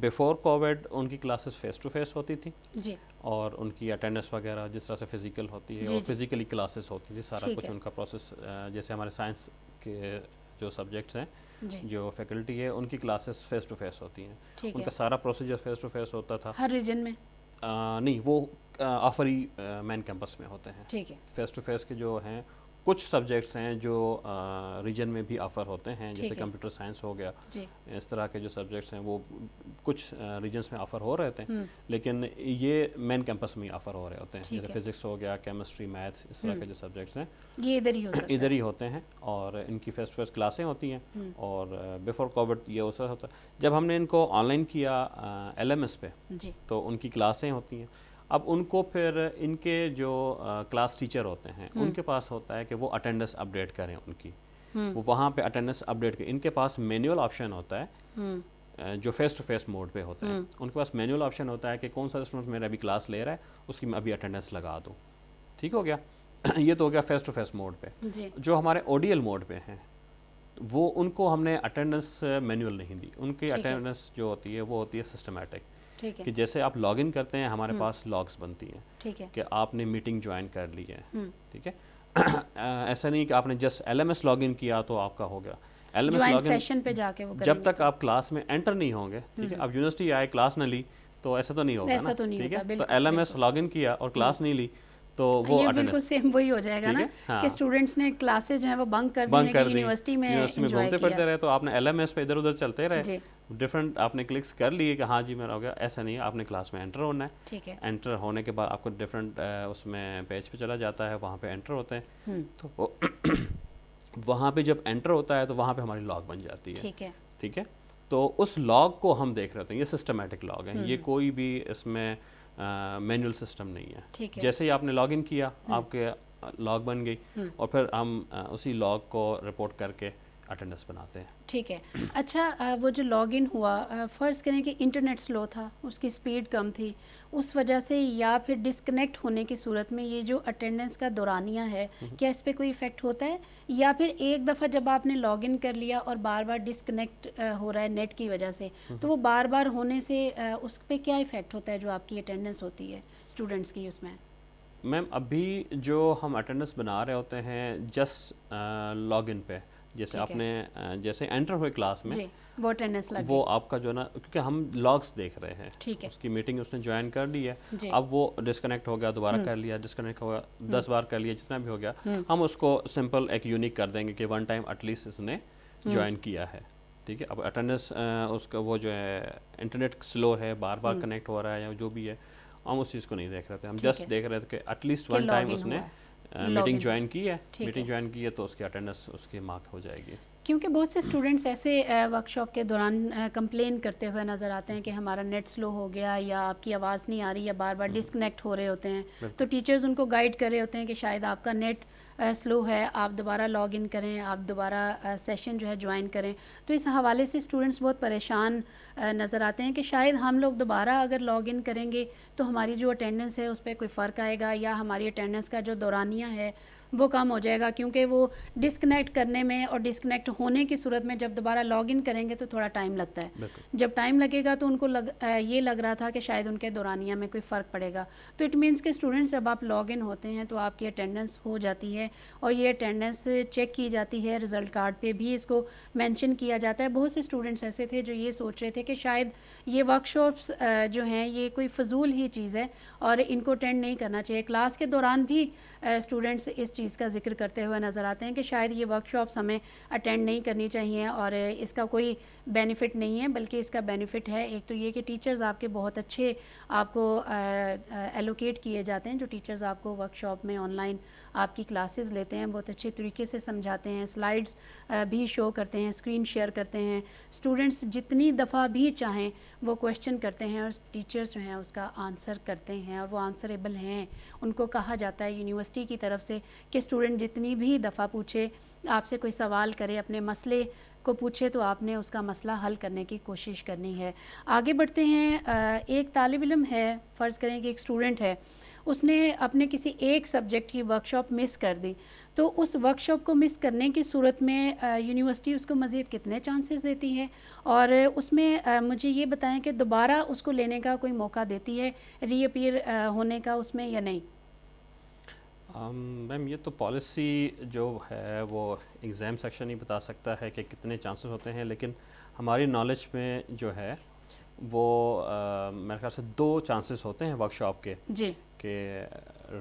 بیفور کووڈ ان کی کلاسز فیس ٹو فیس ہوتی تھی جی, اور ان کی اٹینڈنس وغیرہ جس طرح سے فزیکل ہوتی ہے اور فزیکلی کلاسز ہوتی تھی, سارا کچھ ان کا پروسیس. جیسے ہمارے سائنس کے جو سبجیکٹس ہیں, جو فیکلٹی ہے, ان کی کلاسز فیس ٹو فیس ہوتی ہیں. ان کا سارا پروسیجر فیس ٹو فیس ہوتا تھا. ہر ریجن میں نہیں, وہ آفری مین کیمپس میں ہوتے ہیں. ٹھیک ہے, فیس ٹو فیس کے جو ہیں کچھ سبجیکٹس ہیں جو ریجن میں بھی آفر ہوتے ہیں, جیسے کمپیوٹر سائنس ہو گیا, اس طرح کے جو سبجیکٹس ہیں وہ کچھ ریجنس میں آفر ہو رہے ہوتے ہیں, لیکن یہ مین کیمپس میں ہی آفر ہو رہے ہوتے ہیں. جیسے فزکس ہو گیا, کیمسٹری, میتھس, اس طرح کے جو سبجیکٹس ہیں یہ ادھر ہی ہوتے ہیں, اور ان کی فیس ٹو فیس کلاسیں ہوتی ہیں. اور بیفور کووڈ یہ اس طرح ہوتا ہے. جب ہم نے ان کو آن لائن کیا ایل ایم ایس پہ, تو ان کی کلاسیں ہوتی ہیں. اب ان کو پھر ان کے جو کلاس ٹیچر ہوتے ہیں ان کے پاس ہوتا ہے کہ وہ اٹینڈنس اپڈیٹ کریں ان کی, وہ وہاں پہ اٹینڈنس اپڈیٹ کریں. ان کے پاس مینول آپشن ہوتا ہے جو فیس ٹو فیس موڈ پہ ہوتا ہے, ان کے پاس مینول آپشن ہوتا ہے کہ کون سا اسٹوڈنٹ میرا ابھی کلاس لے رہا ہے اس کی میں ابھی اٹینڈنس لگا دوں. ٹھیک ہو گیا, یہ تو ہو گیا فیس ٹو فیس موڈ پہ. جو ہمارے او ڈی ایل موڈ پہ ہیں وہ ان کو ہم نے اٹینڈنس مینول نہیں دی. ان کی اٹینڈنس جو ہوتی ہے وہ ہوتی ہے سسٹمیٹک, کہ جیسے آپ لاگ ان کرتے ہیں ہمارے پاس لاگس بنتی ہیں کہ آپ نے میٹنگ جوائن کر لی ہے. ٹھیک ہے, ایسا نہیں کہ آپ نے just L M S log in کیا تو آپ کا ہو گیا. L M S log in جب تک آپ کلاس میں انٹر نہیں ہوں گے, ٹھیک ہے, اب یونیورسٹی آئے کلاس نہ لی تو ایسا تو نہیں ہوگا نا. ٹھیک ہے, تو L M S log in کیا اور کلاس نہیں لی تو وہ بالکل سیم وہی ہو جائے گا نا کہ اسٹوڈنٹس نے کلاسز جو ہیں وہ بنک کر دی ہیں, یونیورسٹی میں گھومتے پھرتے رہے, تو آپ نے ایل ایم ایس پہ ادھر ادھر چلتے رہے, ڈفرینٹ آپ نے کلکس کر لیے کہ ہاں جی میرا ہو گیا. ایسا نہیں ہے, آپ نے کلاس میں انٹر ہونا ہے. ٹھیک ہے, انٹر ہونے کے بعد آپ کو ڈفرینٹ اس میں پیج پہ چلا جاتا ہے, وہاں پہ انٹر ہوتے ہیں. تو وہاں پہ جب انٹر ہوتا ہے تو وہاں پہ ہماری لاگ بن جاتی ہے. ٹھیک ہے, تو اس لاگ کو ہم دیکھ رہے ہوتے ہیں. یہ سسٹمیٹک لاگ ہیں, یہ کوئی بھی اس میں مینول سسٹم نہیں ہے. جیسے ہی آپ نے لاگ ان کیا آپ کے لاگ بن گئی, اور پھر ہم اسی لاگ کو رپورٹ کر کے اٹینڈنس بناتے ہیں. ٹھیک ہے. اچھا, وہ جو لاگ ان ہوا, فرض کریں کہ انٹرنیٹ سلو تھا, اس کی سپیڈ کم تھی, اس وجہ سے یا پھر ڈسکنیکٹ ہونے کی صورت میں یہ جو اٹینڈنس کا دورانیہ ہے کیا اس پہ کوئی ایفیکٹ ہوتا ہے؟ یا پھر ایک دفعہ جب آپ نے لاگ ان کر لیا اور بار بار ڈسکنیکٹ ہو رہا ہے نیٹ کی وجہ سے, تو وہ بار بار ہونے سے اس پہ کیا ایفیکٹ ہوتا ہے جو آپ کی اٹینڈنس ہوتی ہے اسٹوڈنٹس کی اس میں؟ میم ابھی جو ہم اٹینڈنس بنا رہے ہوتے ہیں جسٹ لاگ ان پہ, جیسے آپ نے جیسے انٹر ہوئے کلاس میں وہ اٹینڈنس لگ وہ آپ کا جو نا, کیونکہ ہم لاگس دیکھ رہے ہیں, اس کی میٹنگ اس نے جوائن کر لی ہے, اب وہ ڈسکنیکٹ ہو گیا, دوبارہ کر لیا, ڈسکنیکٹ ہو گیا, 10 بار کر لیا, جتنا بھی ہو گیا, ہم اس کو سمپل ایک یونیک کر دیں گے کہ ون ٹائم ایٹ لیسٹ اس نے جوائن کیا ہے. ٹھیک ہے, اب اٹینڈنس اس کا وہ جو ہے انٹرنیٹ سلو ہے, بار بار کنیکٹ ہو رہا ہے یا جو بھی ہے, ہم اس چیز کو نہیں دیکھ رہے تھے. ہم جسٹ دیکھ رہے تھے کہ ایٹ لیسٹ ون ٹائم اس نے میٹنگ جوائن کی ہے, میٹنگ جوائن کی ہے تو اس کی اٹینڈنس اس کی مارک ہو جائے گی. کیونکہ بہت سے اسٹوڈنٹس ایسے ورک شاپ کے دوران کمپلین کرتے ہوئے نظر آتے ہیں کہ ہمارا نیٹ سلو ہو گیا, یا آپ کی آواز نہیں آ رہی, یا بار بار ڈسکنیکٹ ہو رہے ہوتے ہیں. تو ٹیچرز ان کو گائیڈ کر رہے ہوتے ہیں کہ شاید آپ کا نیٹ سلو ہے, آپ دوبارہ لاگ ان کریں, آپ دوبارہ سیشن جو ہے جوائن کریں. تو اس حوالے سے اسٹوڈنٹس بہت پریشان نظر آتے ہیں کہ شاید ہم لوگ دوبارہ اگر لاگ ان کریں گے تو ہماری جو اٹینڈنس ہے اس پہ کوئی فرق آئے گا, یا ہماری اٹینڈنس کا جو دورانیہ ہے وہ کم ہو جائے گا، کیونکہ وہ ڈسکنیکٹ کرنے میں اور ڈسکنیکٹ ہونے کی صورت میں جب دوبارہ لاگ ان کریں گے تو تھوڑا ٹائم لگتا ہے. جب ٹائم لگے گا تو ان کو یہ لگ رہا تھا کہ شاید ان کے دورانیہ میں کوئی فرق پڑے گا. تو اٹ مینس کہ اسٹوڈنٹس جب آپ لاگ ان ہوتے ہیں تو آپ کی اٹینڈنس ہو جاتی ہے اور یہ اٹینڈنس چیک کی جاتی ہے، رزلٹ کارڈ پہ بھی اس کو مینشن کیا جاتا ہے. بہت سے اسٹوڈنٹس ایسے تھے جو یہ سوچ رہے تھے کہ شاید یہ ورک شاپس جو ہیں یہ کوئی فضول ہی چیز ہے اور ان کو اٹینڈ نہیں کرنا چاہیے. کلاس کے دوران بھی اسٹوڈنٹس اس چیز کا ذکر کرتے ہوئے نظر آتے ہیں کہ شاید یہ ورک شاپس ہمیں اٹینڈ نہیں کرنی چاہیے اور اس کا کوئی بینیفٹ نہیں ہے، بلکہ اس کا بینیفٹ ہے. ایک تو یہ کہ ٹیچرز آپ کے بہت اچھے آپ کو ایلوکیٹ کیے جاتے ہیں. جو ٹیچرز آپ کو ورک شاپ میں آن لائن آپ کی کلاسز لیتے ہیں بہت اچھے طریقے سے سمجھاتے ہیں، سلائیڈز بھی شو کرتے ہیں، اسکرین شیئر کرتے ہیں. اسٹوڈنٹس جتنی دفعہ بھی چاہیں وہ کویشچن کرتے ہیں اور ٹیچرز جو ہیں اس کا آنسر کرتے ہیں اور وہ آنسریبل ہیں. ان کو کہا جاتا ہے یونیورسٹی کی طرف سے کہ اسٹوڈنٹ جتنی بھی دفعہ پوچھے، آپ سے کوئی سوال کرے، اپنے مسئلے کو پوچھے تو آپ نے اس کا مسئلہ حل کرنے کی کوشش کرنی ہے. آگے بڑھتے ہیں. ایک طالب علم ہے، فرض کریں کہ ایک اسٹوڈنٹ ہے، اس نے اپنے کسی ایک سبجیکٹ کی ورک شاپ مس کر دی، تو اس ورک شاپ کو مس کرنے کی صورت میں یونیورسٹی اس کو مزید کتنے چانسز دیتی ہے، اور اس میں مجھے یہ بتائیں کہ دوبارہ اس کو لینے کا کوئی موقع دیتی ہے، ری اپیئر ہونے کا اس میں یا نہیں؟ میم یہ تو پالیسی جو ہے وہ ایگزام سیکشن ہی بتا سکتا ہے کہ کتنے چانسز ہوتے ہیں، لیکن ہماری نالج میں جو ہے وہ میرے خیال سے 2 چانسز ہوتے ہیں ورک شاپ کے، جی، کہ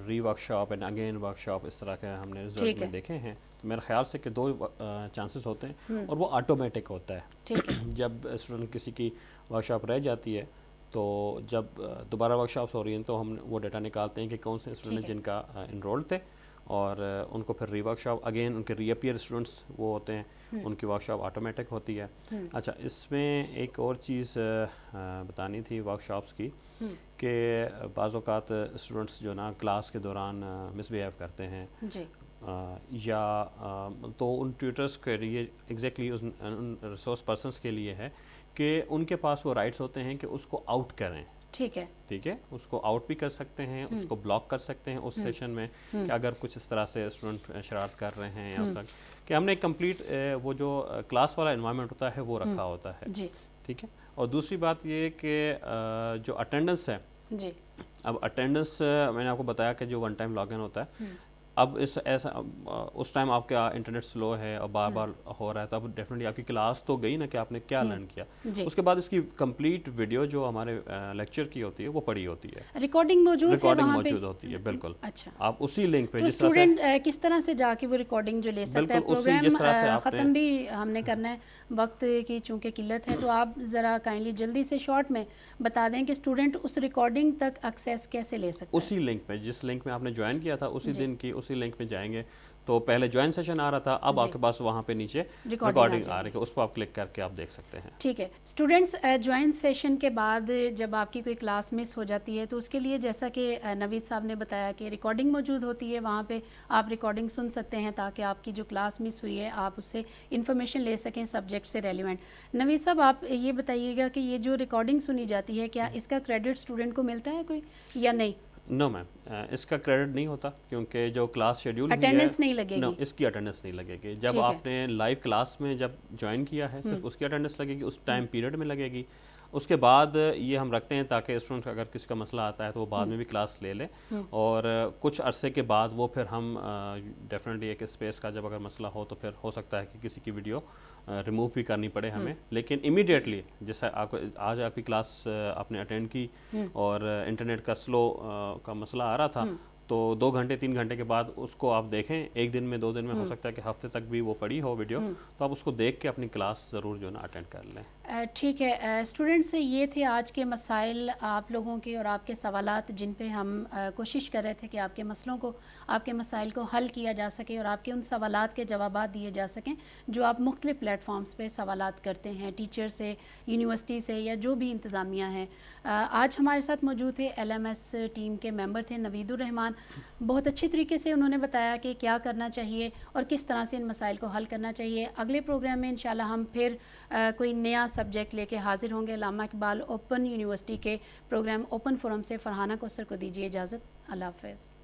re workshop and again workshop, اس طرح کے ہم نے رزلٹ میں دیکھے ہیں. تو میرے خیال سے کہ 2 چانسز ہوتے ہیں اور وہ آٹومیٹک ہوتا ہے. جب اسٹوڈنٹ کسی کی ورک شاپ رہ جاتی ہے تو جب دوبارہ ورک شاپس ہو رہی ہیں تو ہم وہ ڈیٹا نکالتے ہیں کہ کون سے اسٹوڈنٹ جن کا انرول تھے، اور ان کو پھر ری ورک شاپ اگین ان کے ری اپیئر اسٹوڈنٹس وہ ہوتے ہیں، ان کی ورک شاپ آٹومیٹک ہوتی ہے. اچھا، اس میں ایک اور چیز بتانی تھی ورک شاپس کی، کہ بعض اوقات اسٹوڈنٹس جو نا کلاس کے دوران مس بیہیو کرتے ہیں، یا تو ان ٹیوٹرس کے لیے ایگزیکٹلی ان ریسورس پرسنس کے لیے ہے کہ ان کے پاس وہ رائٹس ہوتے ہیں کہ اس کو آؤٹ کریں. ٹھیک ہے، اس کو آؤٹ بھی کر سکتے ہیں، اس کو بلاک کر سکتے ہیں اس سیشن میں، کہ اگر کچھ اس طرح سے اسٹوڈنٹ شرارت کر رہے ہیں یا کہ ہم نے کمپلیٹ وہ جو کلاس والا انوائرمنٹ ہوتا ہے وہ رکھا ہوتا ہے. ٹھیک ہے. اور دوسری بات یہ کہ جو اٹینڈنس ہے، اب اٹینڈنس میں نے آپ کو بتایا کہ جو ون ٹائم لاگ ان ہوتا ہے، اب اس ٹائم آپ کا انٹرنیٹ سلو ہے اور بار بار ہو رہا ہے، تو اب ڈیفینیٹلی آپ کی کلاس تو گئی نا کہ آپ نے کیا لرن کیا. اس کے بعد اس کی کمپلیٹ ویڈیو جو ہمارے لیکچر کی ہوتی ہے وہ پڑی ہوتی ہے، ریکارڈنگ موجود ہوتی ہے. بالکل. آپ اسی لنک پہ جس طرح سے اسٹوڈنٹ کس طرح سے جا کے وہ ریکارڈنگ جو لے سکتا ہے. پروگرام ختم بھی ہم نے کرنا ہے، وقت کی چونکہ قلت ہے، تو آپ ذرا کائنڈلی جلدی سے شارٹ میں بتا دیں کہ اسٹوڈنٹ اس ریکارڈنگ تک ایکسیس کیسے لے سکتا ہے. اسی لنک پہ، جس لنک میں آپ نے جوائن کیا تھا اسی دن کی اسی لنک پہ جائیں گے تو پہلے جوائن سیشن آ رہا تھا، اب آپ کے پاس وہاں پہ نیچے ریکارڈنگ آ رہی ہے، اس پہ آپ کلک کر کے آپ دیکھ سکتے ہیں. ٹھیک ہے. اسٹوڈنٹس جوائن سیشن کے بعد جب آپ کی کوئی کلاس مس ہو جاتی ہے تو اس کے لیے جیسا کہ نوید صاحب نے بتایا کہ ریکارڈنگ موجود ہوتی ہے، وہاں پہ آپ ریکارڈنگ سن سکتے ہیں تاکہ آپ کی جو کلاس مس ہوئی ہے آپ اس سے انفارمیشن لے سکیں سبجیکٹ سے ریلیونٹ. نوید صاحب آپ یہ بتائیے گا کہ یہ جو ریکارڈنگ سنی جاتی ہے کیا اس کا کریڈٹ اسٹوڈنٹ کو ملتا ہے کوئی یا نہیں؟ نو میم، اس کا کریڈٹ نہیں ہوتا، کیونکہ جو کلاس شیڈیول اٹینڈنس نہیں لگے گی. اس کی اٹینڈنس نہیں لگے گی. جب آپ نے لائیو کلاس میں جب جوائن کیا ہے صرف اس کی اٹینڈنس لگے گی، اس ٹائم پیریڈ میں لگے گی. اس کے بعد یہ ہم رکھتے ہیں تاکہ اسٹوڈنٹ اگر کسی کا مسئلہ آتا ہے تو وہ بعد میں بھی کلاس لے لے، اور کچھ عرصے کے بعد وہ پھر ہم ڈیفینیٹلی ایک اسپیس کا جب اگر مسئلہ ہو تو پھر ہو سکتا ہے کہ کسی کی ویڈیو ریموو بھی کرنی پڑے ہمیں. لیکن امیڈیٹلی جیسے آپ کو آج آپ کی کلاس آپ نے اٹینڈ کی اور انٹرنیٹ کا سلو کا مسئلہ آ رہا تھا، تو 2 گھنٹے 3 گھنٹے کے بعد اس کو آپ دیکھیں، ایک دن میں 2 دن میں ہو سکتا ہے کہ ہفتے تک بھی وہ پڑی ہو ویڈیو، تو آپ اس کو دیکھ کے اپنی کلاس ضرور جو ہے نا اٹینڈ کر لیں. ٹھیک ہے. اسٹوڈنٹ سے یہ تھے آج کے مسائل آپ لوگوں کے اور آپ کے سوالات جن پہ ہم کوشش کر رہے تھے کہ آپ کے مسئلوں کو، آپ کے مسائل کو حل کیا جا سکے اور آپ کے ان سوالات کے جوابات دیے جا سکیں جو آپ مختلف پلیٹ فارمز پہ سوالات کرتے ہیں ٹیچر سے، یونیورسٹی سے یا جو بھی انتظامیہ ہیں. آج ہمارے ساتھ موجود تھے LMS ٹیم کے ممبر تھے نوید الرحمان. بہت اچھی طریقے سے انہوں نے بتایا کہ کیا کرنا چاہیے اور کس طرح سے ان مسائل کو حل کرنا چاہیے. اگلے پروگرام میں انشاءاللہ ہم پھر کوئی نیا سبجیکٹ لے کے حاضر ہوں گے. علامہ اقبال اوپن یونیورسٹی کے پروگرام اوپن فورم سے فرحانہ کوثر کو دیجیے اجازت. اللہ حافظ.